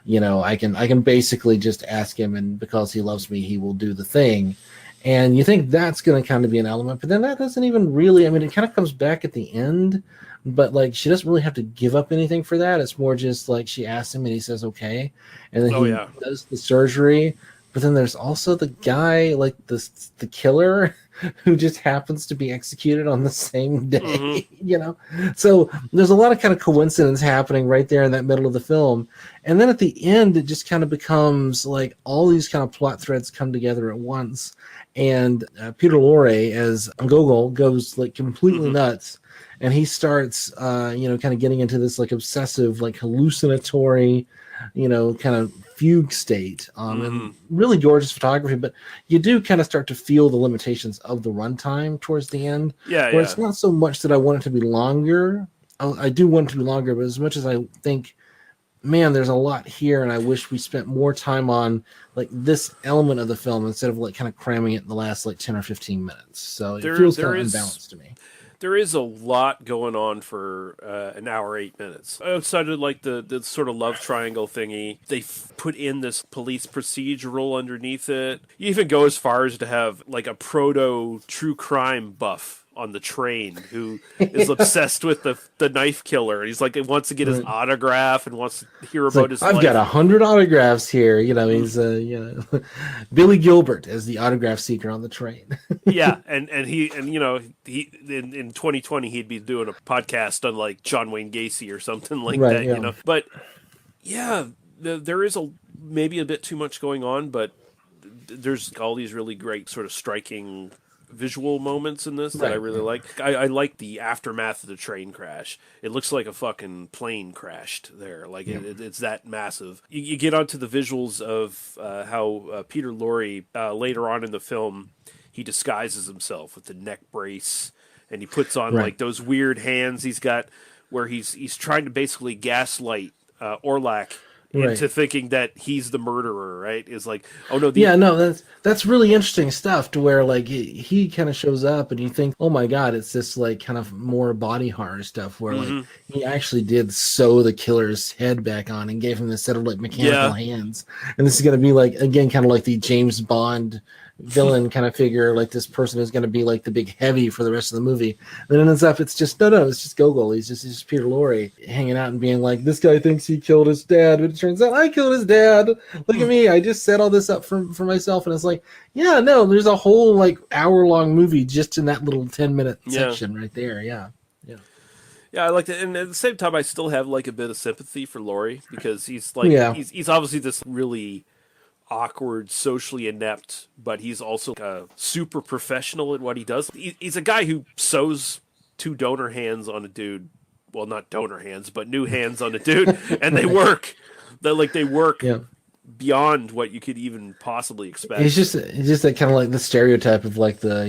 I can basically just ask him, and because he loves me, he will do the thing. And you think that's going to kind of be an element, but then that doesn't even really, it kind of comes back at the end, but like she doesn't really have to give up anything for that. It's more just like she asks him and he says, okay. And then he does the surgery. But then there's also the guy, like the killer, who just happens to be executed on the same day, So there's a lot of kind of coincidence happening right there in that middle of the film. And then at the end, it just kind of becomes like all these kind of plot threads come together at once. And Peter Lorre as Gogol goes like completely nuts. And he starts, kind of getting into this like obsessive, like hallucinatory, kind of fugue state, and really gorgeous photography. But you do kind of start to feel the limitations of the runtime towards the end. Where it's not so much that I want it to be longer. I do want to do longer, but as much as I think, man, there's a lot here, and I wish we spent more time on like this element of the film instead of like kind of cramming it in the last like 10 or 15 minutes. So it feels kind of unbalanced to me. There is a lot going on for an hour, 8 minutes. Outside of like the sort of love triangle thingy, they put in this police procedural underneath it. You even go as far as to have like a proto true crime buff on the train who is obsessed with the knife killer. He's like, he wants to get his autograph and wants to hear about his life. I've got 100 autographs here. You know, he's Billy Gilbert as the autograph seeker on the train. Yeah, and you know, he in 2020 he'd be doing a podcast on like John Wayne Gacy or something like that. Yeah. You know, but yeah, there is maybe a bit too much going on, but there's all these really great sort of striking visual moments in this that I really like. I like the aftermath of the train crash. It looks like a fucking plane crashed there. Like it's that massive. You get onto the visuals of how Peter Lorre later on in the film, he disguises himself with the neck brace and he puts on like those weird hands he's got where he's trying to basically gaslight Orlac into thinking that he's the murderer, right? Is like, oh no, that's really interesting stuff. To where like he kind of shows up, and you think, oh my god, it's this like kind of more body horror stuff where like he actually did sew the killer's head back on and gave him this set of like mechanical hands, and this is going to be like again kind of like the James Bond villain kind of figure, like this person is going to be like the big heavy for the rest of the movie. And then ends up, it's just it's just Gogol. He's just Peter Lorre hanging out and being like, this guy thinks he killed his dad, but it turns out I killed his dad. Look at me, I just set all this up for myself. And it's like, yeah, no, there's a whole like hour-long movie just in that little 10-minute section right there. Yeah, I like that, and at the same time, I still have like a bit of sympathy for Lorre because he's like he's obviously this really awkward, socially inept, but he's also super professional at what he does. He's a guy who sews 2 donor hands on a dude. Well, not donor hands, but new hands on a dude, and they work. They work beyond what you could even possibly expect. It's just that kind of like the stereotype of like the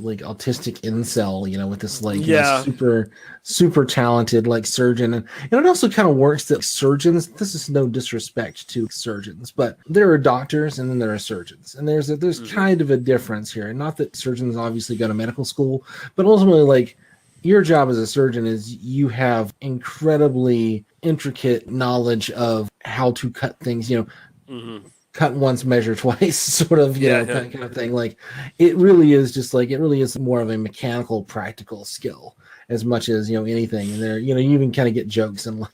like autistic incel, with this like super talented like surgeon, and it also kind of works that surgeons. This is no disrespect to surgeons, but there are doctors and then there are surgeons, and there's kind of a difference here. Not that surgeons obviously go to medical school, but ultimately like your job as a surgeon is you have incredibly intricate knowledge of how to cut things. Cut once, measure twice, sort of, kind of thing. Like, it really is more of a mechanical, practical skill as much as, anything. And there, you even kind of get jokes and,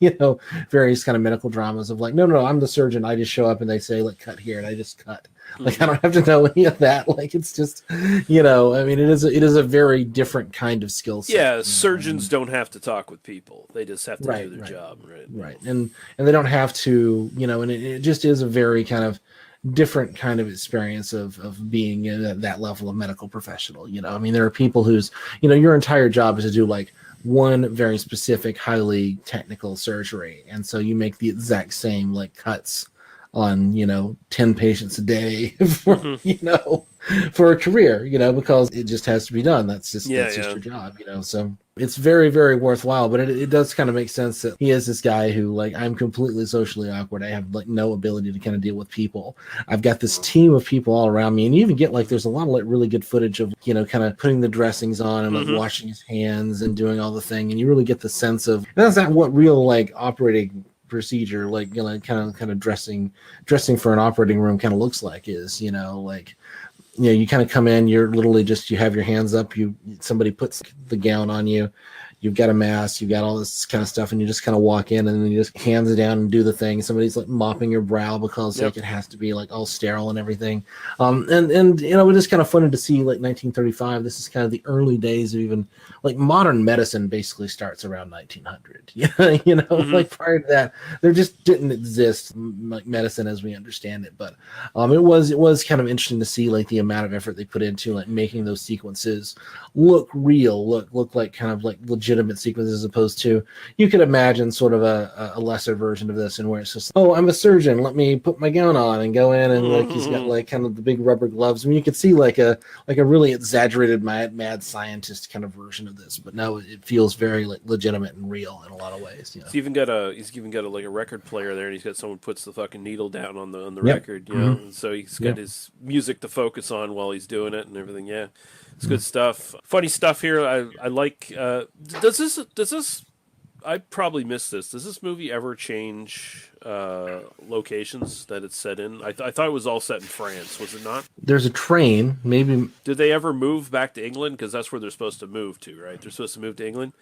various kind of medical dramas of like, no, I'm the surgeon. I just show up and they say, like, cut here, and I just cut. Like, I don't have to know any of that. Like, it's just, I mean, it is a very different kind of skill set. Yeah, surgeons don't have to talk with people. They just have to do their job, right? Right. And they don't have to, and it just is a very kind of different kind of experience of being at that level of medical professional. I mean, there are people whose, your entire job is to do like one very specific, highly technical surgery. And so you make the exact same like cuts on 10 patients a day for for a career, because it just has to be done. That's just your job, so it's very, very worthwhile. But it does kind of make sense that he is this guy who, like, I'm completely socially awkward. I have like no ability to kind of deal with people. I've got this team of people all around me, and you even get like there's a lot of like really good footage of kind of putting the dressings on and like washing his hands and doing all the thing, and you really get the sense of that's not what real like operating procedure, like kind of dressing for an operating room kind of looks like. Is you kind of come in, you're literally just, you have your hands up, somebody puts the gown on you, you've got a mask, you've got all this kind of stuff, and you just kind of walk in and then you just hands it down and do the thing. Somebody's like mopping your brow because like it has to be like all sterile and everything. And it is kind of funny to see like 1935. This is kind of the early days of even like modern medicine basically starts around 1900. Like prior to that, there just didn't exist like medicine as we understand it. But it was kind of interesting to see like the amount of effort they put into like making those sequences look real, look like kind of like legitimate legitimate sequence as opposed to, you could imagine sort of a lesser version of this, and where it's just, oh, I'm a surgeon, let me put my gown on and go in, and like he's got like kind of the big rubber gloves. I mean, you could see like a really exaggerated mad scientist kind of version of this, but no, it feels very like legitimate and real in a lot of ways. You know? He's even got like a record player there, and he's got someone puts the fucking needle down on the record, you know. And so he's got his music to focus on while he's doing it and everything. Yeah, it's good stuff. Funny stuff here. I like. Does this? I probably missed this. Does this movie ever change locations that it's set in? I thought it was all set in France. Was it not? There's a train. Maybe. Did they ever move back to England? Because that's where they're supposed to move to, right? They're supposed to move to England.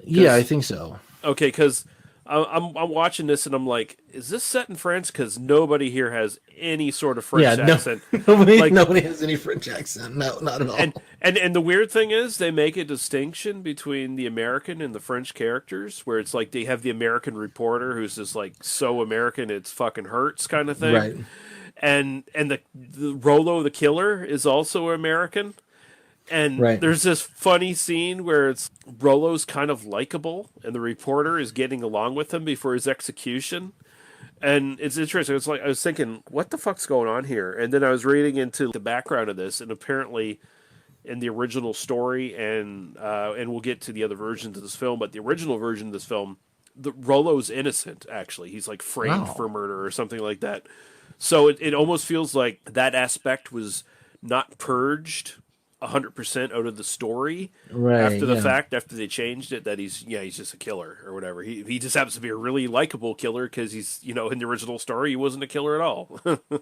Yeah, I think so. Okay, because I'm watching this and I'm like, is this set in France? Because nobody here has any sort of French accent. Nobody has any French accent. No, not at all. And the weird thing is, they make a distinction between the American and the French characters, where it's like they have the American reporter who's just like so American it's fucking hurts kind of thing, right? And the Rollo the killer is also American. And there's this funny scene where it's Rollo's kind of likable, and the reporter is getting along with him before his execution. And it's interesting. It's like I was thinking, what the fuck's going on here? And then I was reading into the background of this, and apparently, in the original story, and we'll get to the other versions of this film, but the original version of this film, the Rollo's innocent. Actually, he's like framed for murder or something like that. So it almost feels like that aspect was not purged 100% out of the story after the fact, after they changed it, that he's just a killer or whatever. He just happens to be a really likable killer because he's, in the original story he wasn't a killer at all.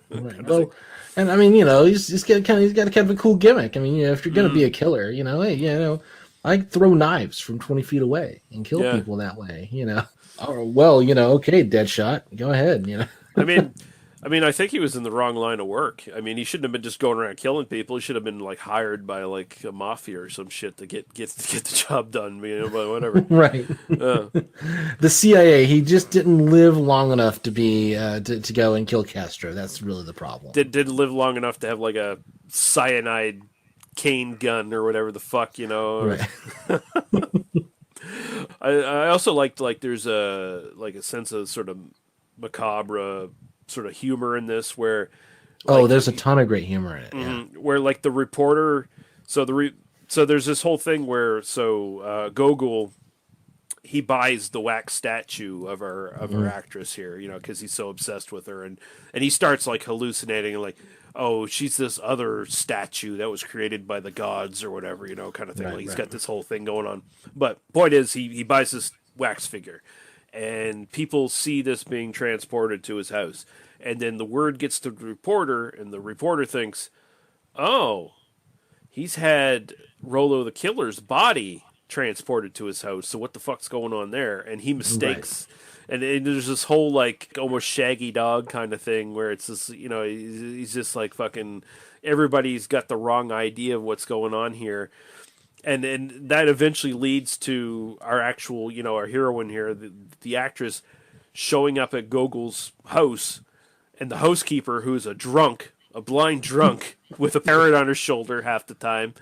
Well, and I mean, he's got kind of a cool gimmick. I mean, if you're gonna be a killer, hey, I throw knives from 20 feet away and kill people that way. Oh, well, okay, Deadshot, go ahead. I mean, I think he was in the wrong line of work. I mean, he shouldn't have been just going around killing people. He should have been like hired by like a mafia or some shit to get the job done. But whatever. Right. The CIA. He just didn't live long enough to be to go and kill Castro. That's really the problem. Didn't live long enough to have like a cyanide cane gun or whatever the fuck, Right. I also liked like there's a sense of sort of macabre sort of humor in this, where there's a ton of great humor in it. Where like the reporter, so there's this whole thing where Gogol, he buys the wax statue of our actress here, because he's so obsessed with her, and he starts like hallucinating and like, oh, she's this other statue that was created by the gods or whatever, kind of thing. Like he's got this whole thing going on. But point is, he buys this wax figure, and people see this being transported to his house. And then the word gets to the reporter, and the reporter thinks, oh, he's had Rollo the killer's body transported to his house, so what the fuck's going on there? And he mistakes. Right. And there's this whole, like, almost Shaggy Dog kind of thing where it's just, he's just like fucking, everybody's got the wrong idea of what's going on here. And that eventually leads to our actual, our heroine here, the actress, showing up at Gogol's house, and the housekeeper, who's a blind drunk, with a parrot on her shoulder half the time,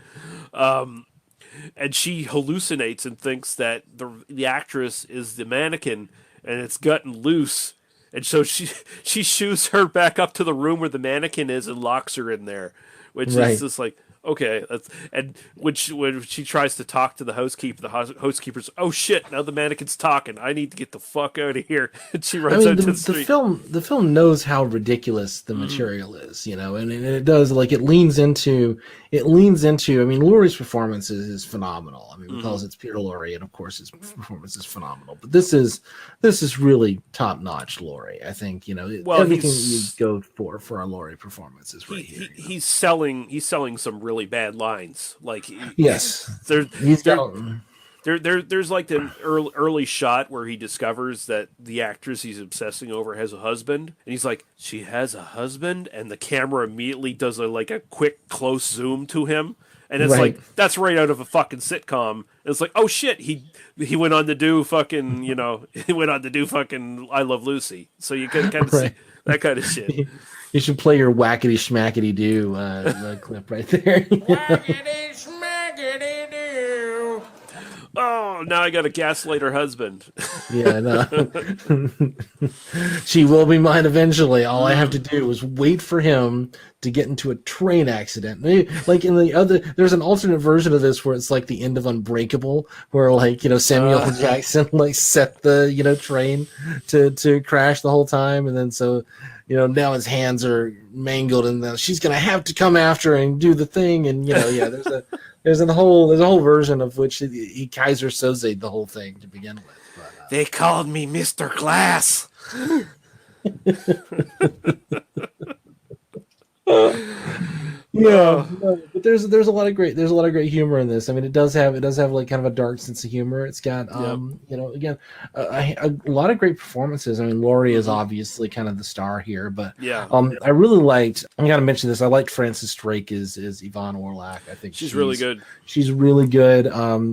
and she hallucinates and thinks that the actress is the mannequin, and it's gotten loose, and so she shoos her back up to the room where the mannequin is and locks her in there, which is just like, okay, and when she tries to talk to the housekeeper, the housekeeper's, oh shit, now the mannequin's talking. I need to get the fuck out of here. And she runs out to the street. The film knows how ridiculous the material is, and it does, like, it leans into. I mean, Laurie's performance is phenomenal. I mean, because it's Peter Lorre, and of course his performance is phenomenal. But this is really top notch Lorre. I think everything you go for our Lorre performance is right here. He's selling some really bad lines. Like, yes, there's like an early shot where he discovers that the actress he's obsessing over has a husband, and he's like, she has a husband, and the camera immediately does a quick close zoom to him, and it's like, that's right out of a fucking sitcom. It's like, oh shit, he went on to do fucking he went on to do fucking I Love Lucy. So you can kind of see that kind of shit. You should play your whackity schmackity do clip right there. Whackity schmackity do. Oh, Oh, now I got to gaslight her husband. Yeah, no. She will be mine eventually. All I have to do is wait for him to get into a train accident. Like in the other, there's an alternate version of this where it's like the end of Unbreakable, where like, Samuel L. Jackson like set the, train to crash the whole time. And then so, now his hands are mangled and then she's going to have to come after and do the thing. And, yeah, there's a whole version of which he Kaiser Soze the whole thing to begin with. But, they called me Mr. Glass. Yeah, no, but there's a lot of great humor in this. I mean, it does have like kind of a dark sense of humor. It's got again a lot of great performances. I mean, Lorre is obviously kind of the star here, but I really liked. I got to mention this. I liked Frances Drake as Yvonne Orlac. I think she's really good. She's really good.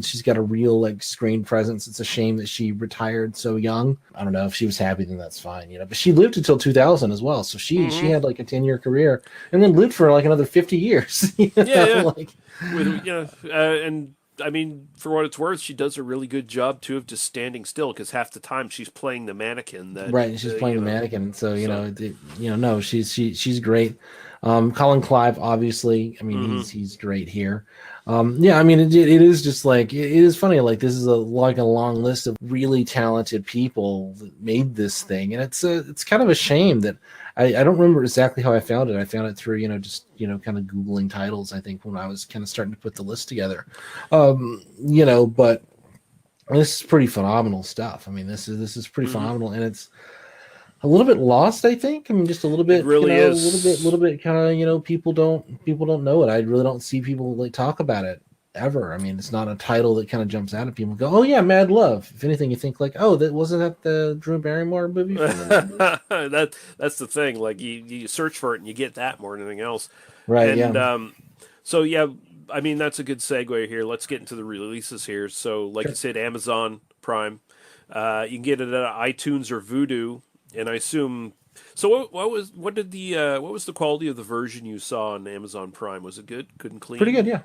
She's got a real like screen presence. It's a shame that she retired so young. I don't know if she was happy, then that's fine, but she lived until 2000 as well. So she had like a 10-year career and then lived for like another 50 years. Like, and I mean, for what it's worth, she does a really good job too of just standing still because half the time she's playing the mannequin. She's playing the mannequin. So no, she's great. Colin Clive, obviously, I mean, he's great here. I mean, it is just like it is funny. Like this is a long list of really talented people that made this thing, and it's kind of a shame that I don't remember exactly how I found it. I found it through just kind of Googling titles. I think when I was kind of starting to put the list together, but this is pretty phenomenal stuff. I mean, this is pretty phenomenal, and it's a little bit lost, I think. I mean, just a little bit. It really is. A little bit. Kind of. People don't know it. I really don't see people like talk about it ever. I mean, it's not a title that kind of jumps out at people. And go, oh yeah, Mad Love. If anything, you think like, oh, wasn't that the Drew Barrymore movie? That's the thing. Like you search for it and you get that more than anything else. Right. And so yeah, I mean that's a good segue here. Let's get into the releases here. So like you said, Amazon Prime. You can get it at iTunes or Vudu. And I assume. So what was the quality of the version you saw on Amazon Prime? Was it good? Good and clean? Pretty good, yeah.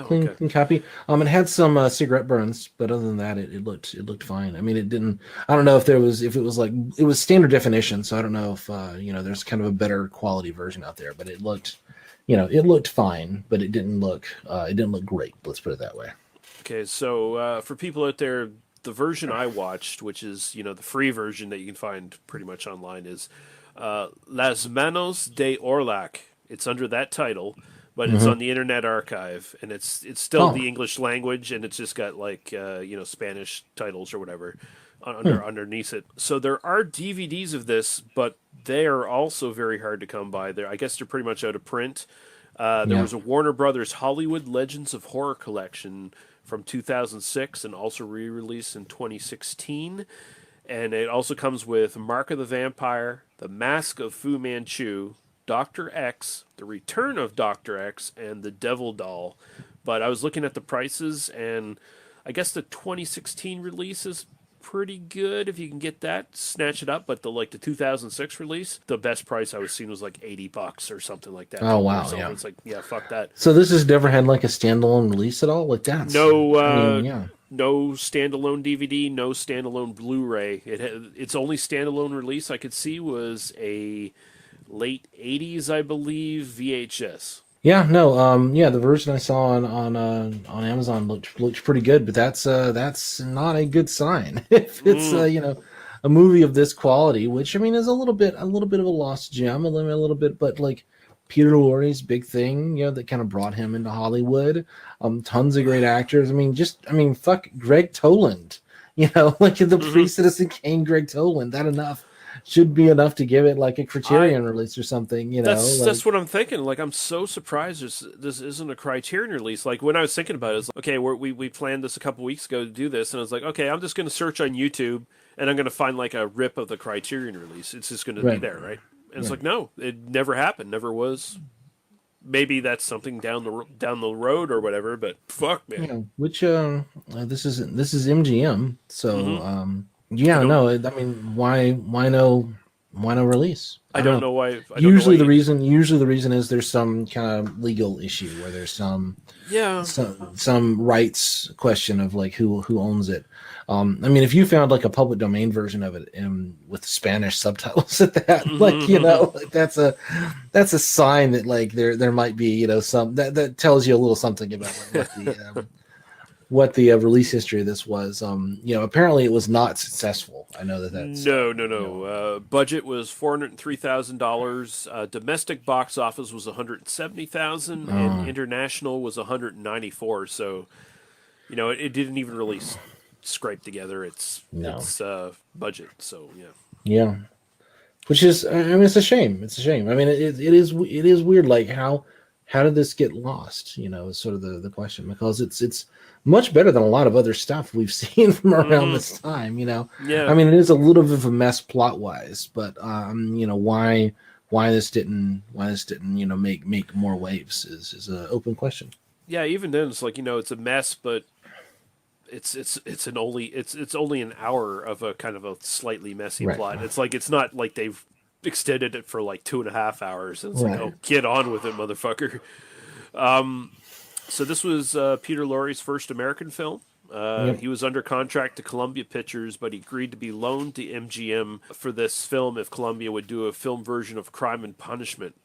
Clean copy. It had some cigarette burns, but other than that, it looked fine. I mean, it didn't. I don't know if it was standard definition, so I don't know if there's kind of a better quality version out there. But it looked, it looked fine, but it didn't look great. Let's put it that way. Okay, so for people out there. The version I watched, which is, the free version that you can find pretty much online, is Las Manos de Orlac. It's under that title, but it's on the Internet Archive, and it's still the English language, and it's just got like Spanish titles or whatever underneath it. So there are DVDs of this, but they are also very hard to come by. I guess they're pretty much out of print. There was a Warner Brothers Hollywood Legends of Horror collection from 2006 and also re-released in 2016. And it also comes with Mark of the Vampire, The Mask of Fu Manchu, Dr. X, The Return of Dr. X, and The Devil Doll. But I was looking at the prices, and I guess the 2016 release is pretty good if you can get that, snatch it up. But the 2006 release, the best price I was seeing was like $80 or something like that. Oh wow, yeah. It's like, yeah, fuck that. So this has never had like a standalone release at all, like that? No, no standalone DVD, no standalone Blu-ray. Its only standalone release I could see was a late '80s, I believe, VHS. Yeah, no, the version I saw on Amazon looked pretty good, but that's not a good sign. If it's a movie of this quality, which I mean is a little bit of a lost gem, a little bit, but like Peter Lorre's big thing, that kind of brought him into Hollywood. Tons of great actors. Fuck Greg Toland, like the pre-Citizen Kane Greg Toland. That should be enough to give it like a Criterion release or something, That's what I'm thinking. Like, I'm so surprised this isn't a Criterion release. Like, when I was thinking about it, it's like, okay, we planned this a couple weeks ago to do this, and I was like, okay, I'm just going to search on YouTube, and I'm going to find like a rip of the Criterion release. It's just going to be there, right? And it's like, no, it never happened, never was. Maybe that's something down the road or whatever, but fuck, man. Which this is MGM, so. Yeah, no, I mean, why no why no release? I don't know why. Usually the reason is there's some kind of legal issue where there's some rights question of like who owns it. I mean, if you found like a public domain version of it with Spanish subtitles at that, like, you know, like that's a sign that like there might be, you know, some that tells you a little something about what the release history of this was. You know, apparently it was not successful. I know that's no. Budget was $403,000. Domestic box office was $170,000, and international was $194,000. So, you know, it didn't even really scrape together its budget. So yeah, which is, I mean, it's a shame. It's a shame. I mean, it is weird. Like how did this get lost? You know, is sort of the question, because it's much better than a lot of other stuff we've seen from around this time, you know. Yeah. I mean, it is a little bit of a mess plot wise, but you know, why this didn't you know make more waves is an open question. Yeah, even then it's like, you know, it's a mess, but it's only an hour of a kind of a slightly messy plot. It's like, it's not like they've extended it for like 2.5 hours. It's like, oh, get on with it, motherfucker. So this was Peter Lorre's first American film. He was under contract to Columbia Pictures, but he agreed to be loaned to MGM for this film if Columbia would do a film version of Crime and Punishment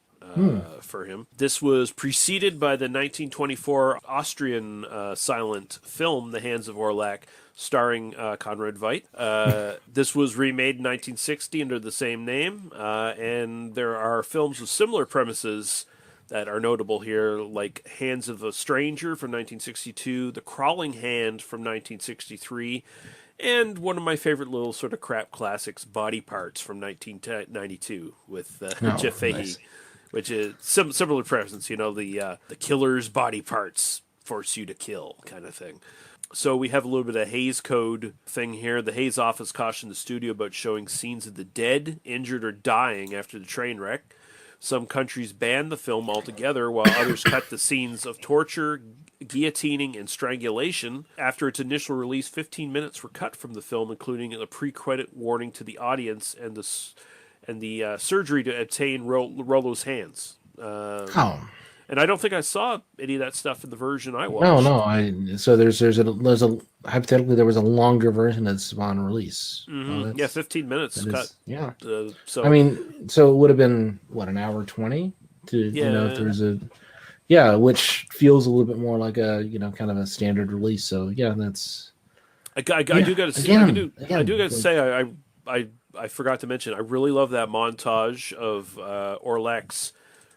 for him. This was preceded by the 1924 Austrian silent film The Hands of Orlac, starring Conrad Veidt. This was remade in 1960 under the same name, and there are films with similar premises that are notable here, like Hands of a Stranger from 1962, The Crawling Hand from 1963, and one of my favorite little sort of crap classics, Body Parts from 1992 with Jeff Fahey, nice. Which is similar presence, you know, the killer's body parts force you to kill kind of thing. So we have a little bit of Hays Code thing here. The Hays office cautioned the studio about showing scenes of the dead, injured, or dying after the train wreck. Some countries banned the film altogether, while others cut the scenes of torture, guillotining, and strangulation. After its initial release, 15 minutes were cut from the film, including a pre-credit warning to the audience and the surgery to obtain Rollo's hands. And I don't think I saw any of that stuff in the version I watched. No. So there's a hypothetically there was a longer version that's on release. Mm-hmm. 15 minutes cut. So I mean, so it would have been what, an hour 20 to you know, if there's which feels a little bit more like a, you know, kind of a standard release. So yeah, that's. I do got to say I forgot to mention, I really love that montage of Orlac's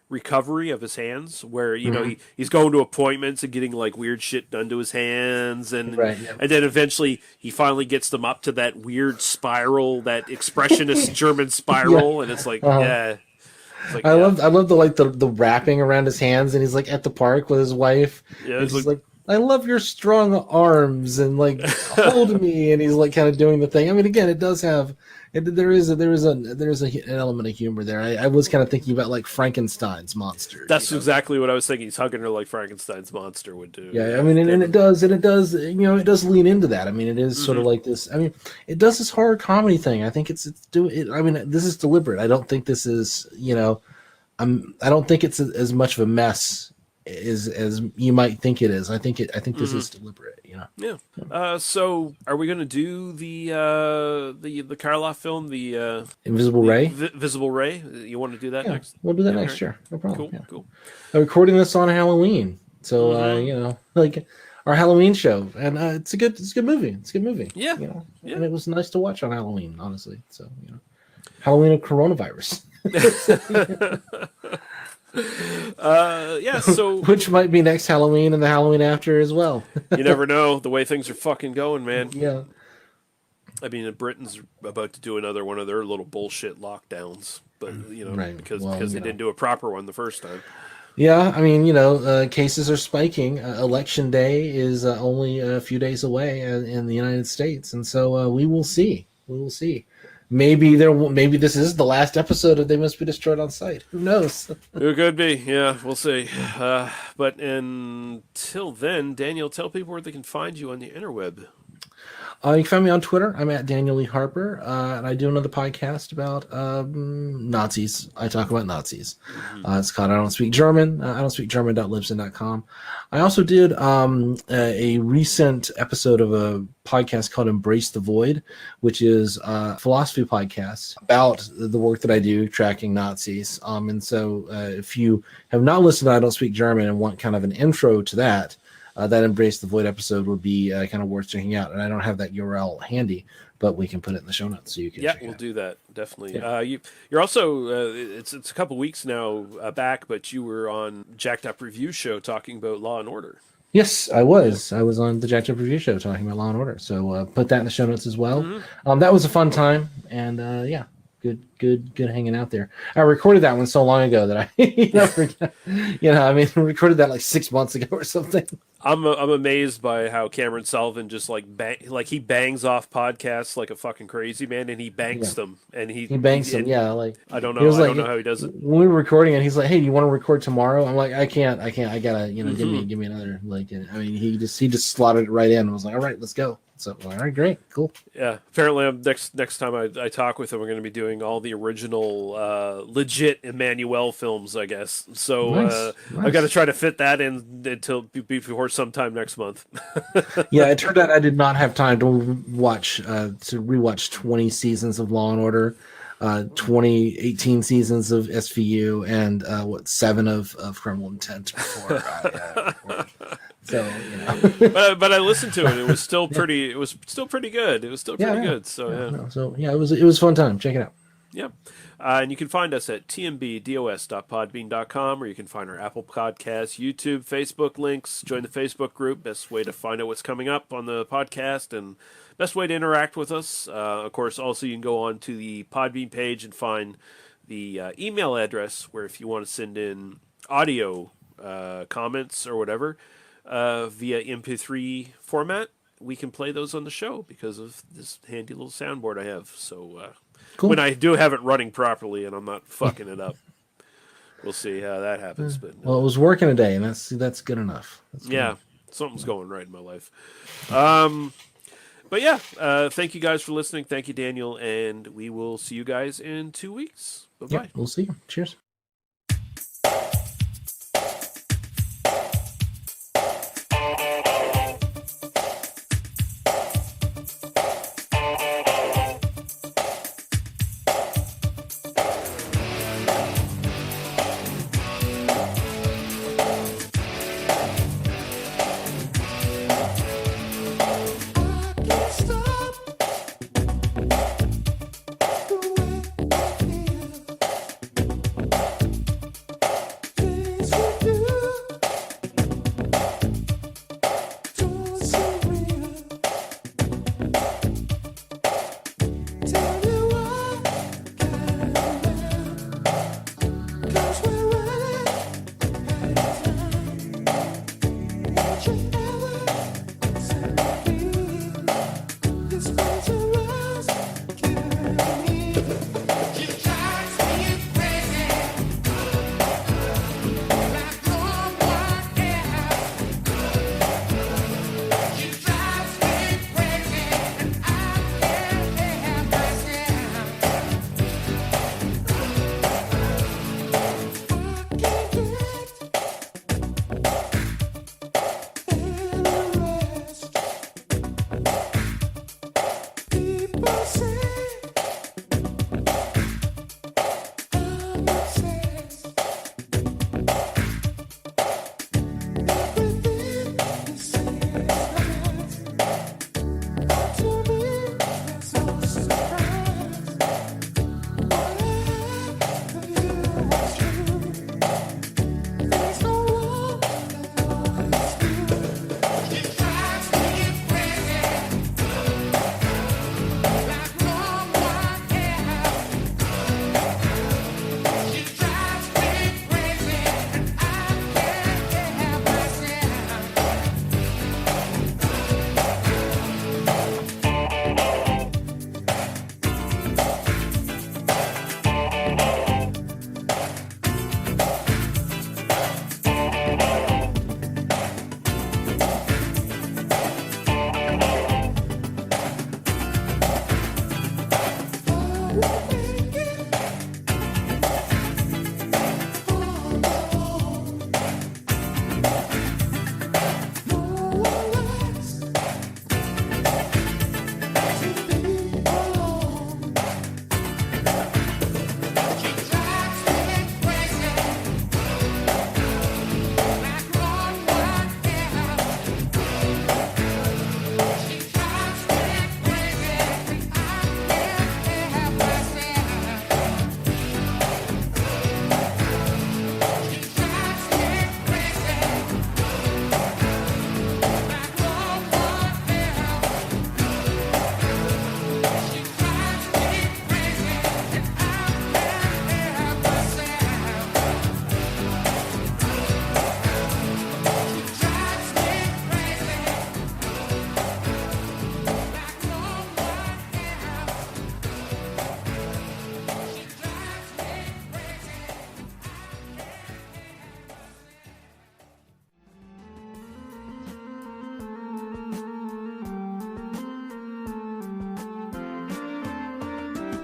recovery of his hands, where, you know, he's going to appointments and getting like weird shit done to his hands, and then eventually he finally gets them up to that weird spiral, that expressionist German spiral, and it's like, It's like, I love the wrapping around his hands, and he's like at the park with his wife. Yeah, and he's like, I love your strong arms, and like hold me, and he's like kind of doing the thing. I mean, again, it does have. There is an element of humor there. I was kind of thinking about like Frankenstein's monster. That's exactly what I was thinking. He's hugging her like Frankenstein's monster would do. Yeah, I mean, and it does, you know, it does lean into that. I mean, it is sort of like this. I mean, it does this horror comedy thing. I think I mean, this is deliberate. I don't think this is, you know, I don't think it's as much of a mess as you might think it is. I think this is deliberate, you know. Yeah. So are we going to do the Karloff film, the Invisible Ray? Visible Ray. You want to do that next? We'll do that next year. No problem. Cool. Cool. I'm recording this on Halloween, so you know, like our Halloween show, and it's a good movie. It's a good movie. Yeah. You know? Yeah. And it was nice to watch on Halloween, honestly. So, you know, Halloween of coronavirus. So which might be next Halloween and the Halloween after as well. You never know the way things are fucking going, man. Yeah. I mean, Britain's about to do another one of their little bullshit lockdowns, but you know, because they didn't do a proper one the first time. Yeah, I mean, you know, cases are spiking. Election day is only a few days away in the United States, and so we will see. We will see. Maybe this is the last episode of They Must Be Destroyed on Sight. Who knows? It could be. Yeah, we'll see. But until then, Daniel, tell people where they can find you on the interweb. You can find me on Twitter. I'm at Daniel Lee Harper, and I do another podcast about Nazis. I talk about Nazis. It's called I Don't Speak German. I don't speak German.libsyn.com. I also did a recent episode of a podcast called Embrace the Void, which is a philosophy podcast about the work that I do tracking Nazis. And so if you have not listened to I Don't Speak German and want kind of an intro to that, that Embrace the Void episode would be kind of worth checking out. And I don't have that URL handy, but we can put it in the show notes so you can. Yeah, check it we'll out. do that definitely. Yeah. You're also it's a couple weeks now back, but you were on Jacked Up Review Show talking about Law and Order. Yes, I was. I was on the Jacked Up Review Show talking about Law and Order. So put that in the show notes as well. That was a fun time, and yeah, good hanging out there. I recorded that one so long ago that I recorded that like 6 months ago or something. I'm amazed by how Cameron Sullivan just he bangs off podcasts like a fucking crazy man, and he banks them, and he banks them. Yeah, like I don't know. He was I don't know how he does it. When we were recording it, he's like, "Hey, do you want to record tomorrow?" I'm like, "I can't. I gotta, give me another." He just slotted it right in and was like, "All right, let's go." So, all right, great, cool. Yeah, apparently next time I talk with him, we're going to be doing all the original legit Emmanuel films, I guess. So Nice. I've got to try to fit that in until before sometime next month. Yeah, it turned out I did not have time to rewatch 20 seasons of Law and Order, 18 seasons of SVU, and 7 of Criminal Intent before I recorded. So, but I listened to it. It was still pretty. It was still pretty good. It was still pretty good. So it was a fun time. Check it out. Yeah. And you can find us at tmbdos.podbean.com, or you can find our Apple Podcasts, YouTube, Facebook links. Join the Facebook group. Best way to find out what's coming up on the podcast, and best way to interact with us. Of course, also you can go on to the Podbean page and find the email address where if you want to send in audio comments or whatever via MP3 format, we can play those on the show because of this handy little soundboard I have. So Cool. when I do have it running properly and I'm not fucking it up, we'll see how that happens. But Well, it was working today, and that's good enough. Something's going right in my life. But yeah, thank you guys for listening. Thank you, Daniel, and we will see you guys in 2 weeks. Bye-bye. Yep, we'll see you. Cheers.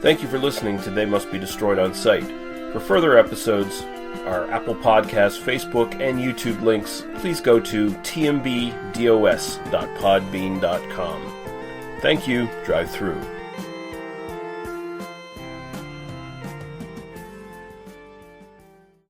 Thank you for listening to They Must Be Destroyed on Sight. For further episodes, our Apple Podcasts, Facebook, and YouTube links, please go to tmbdos.podbean.com. Thank you. Drive through.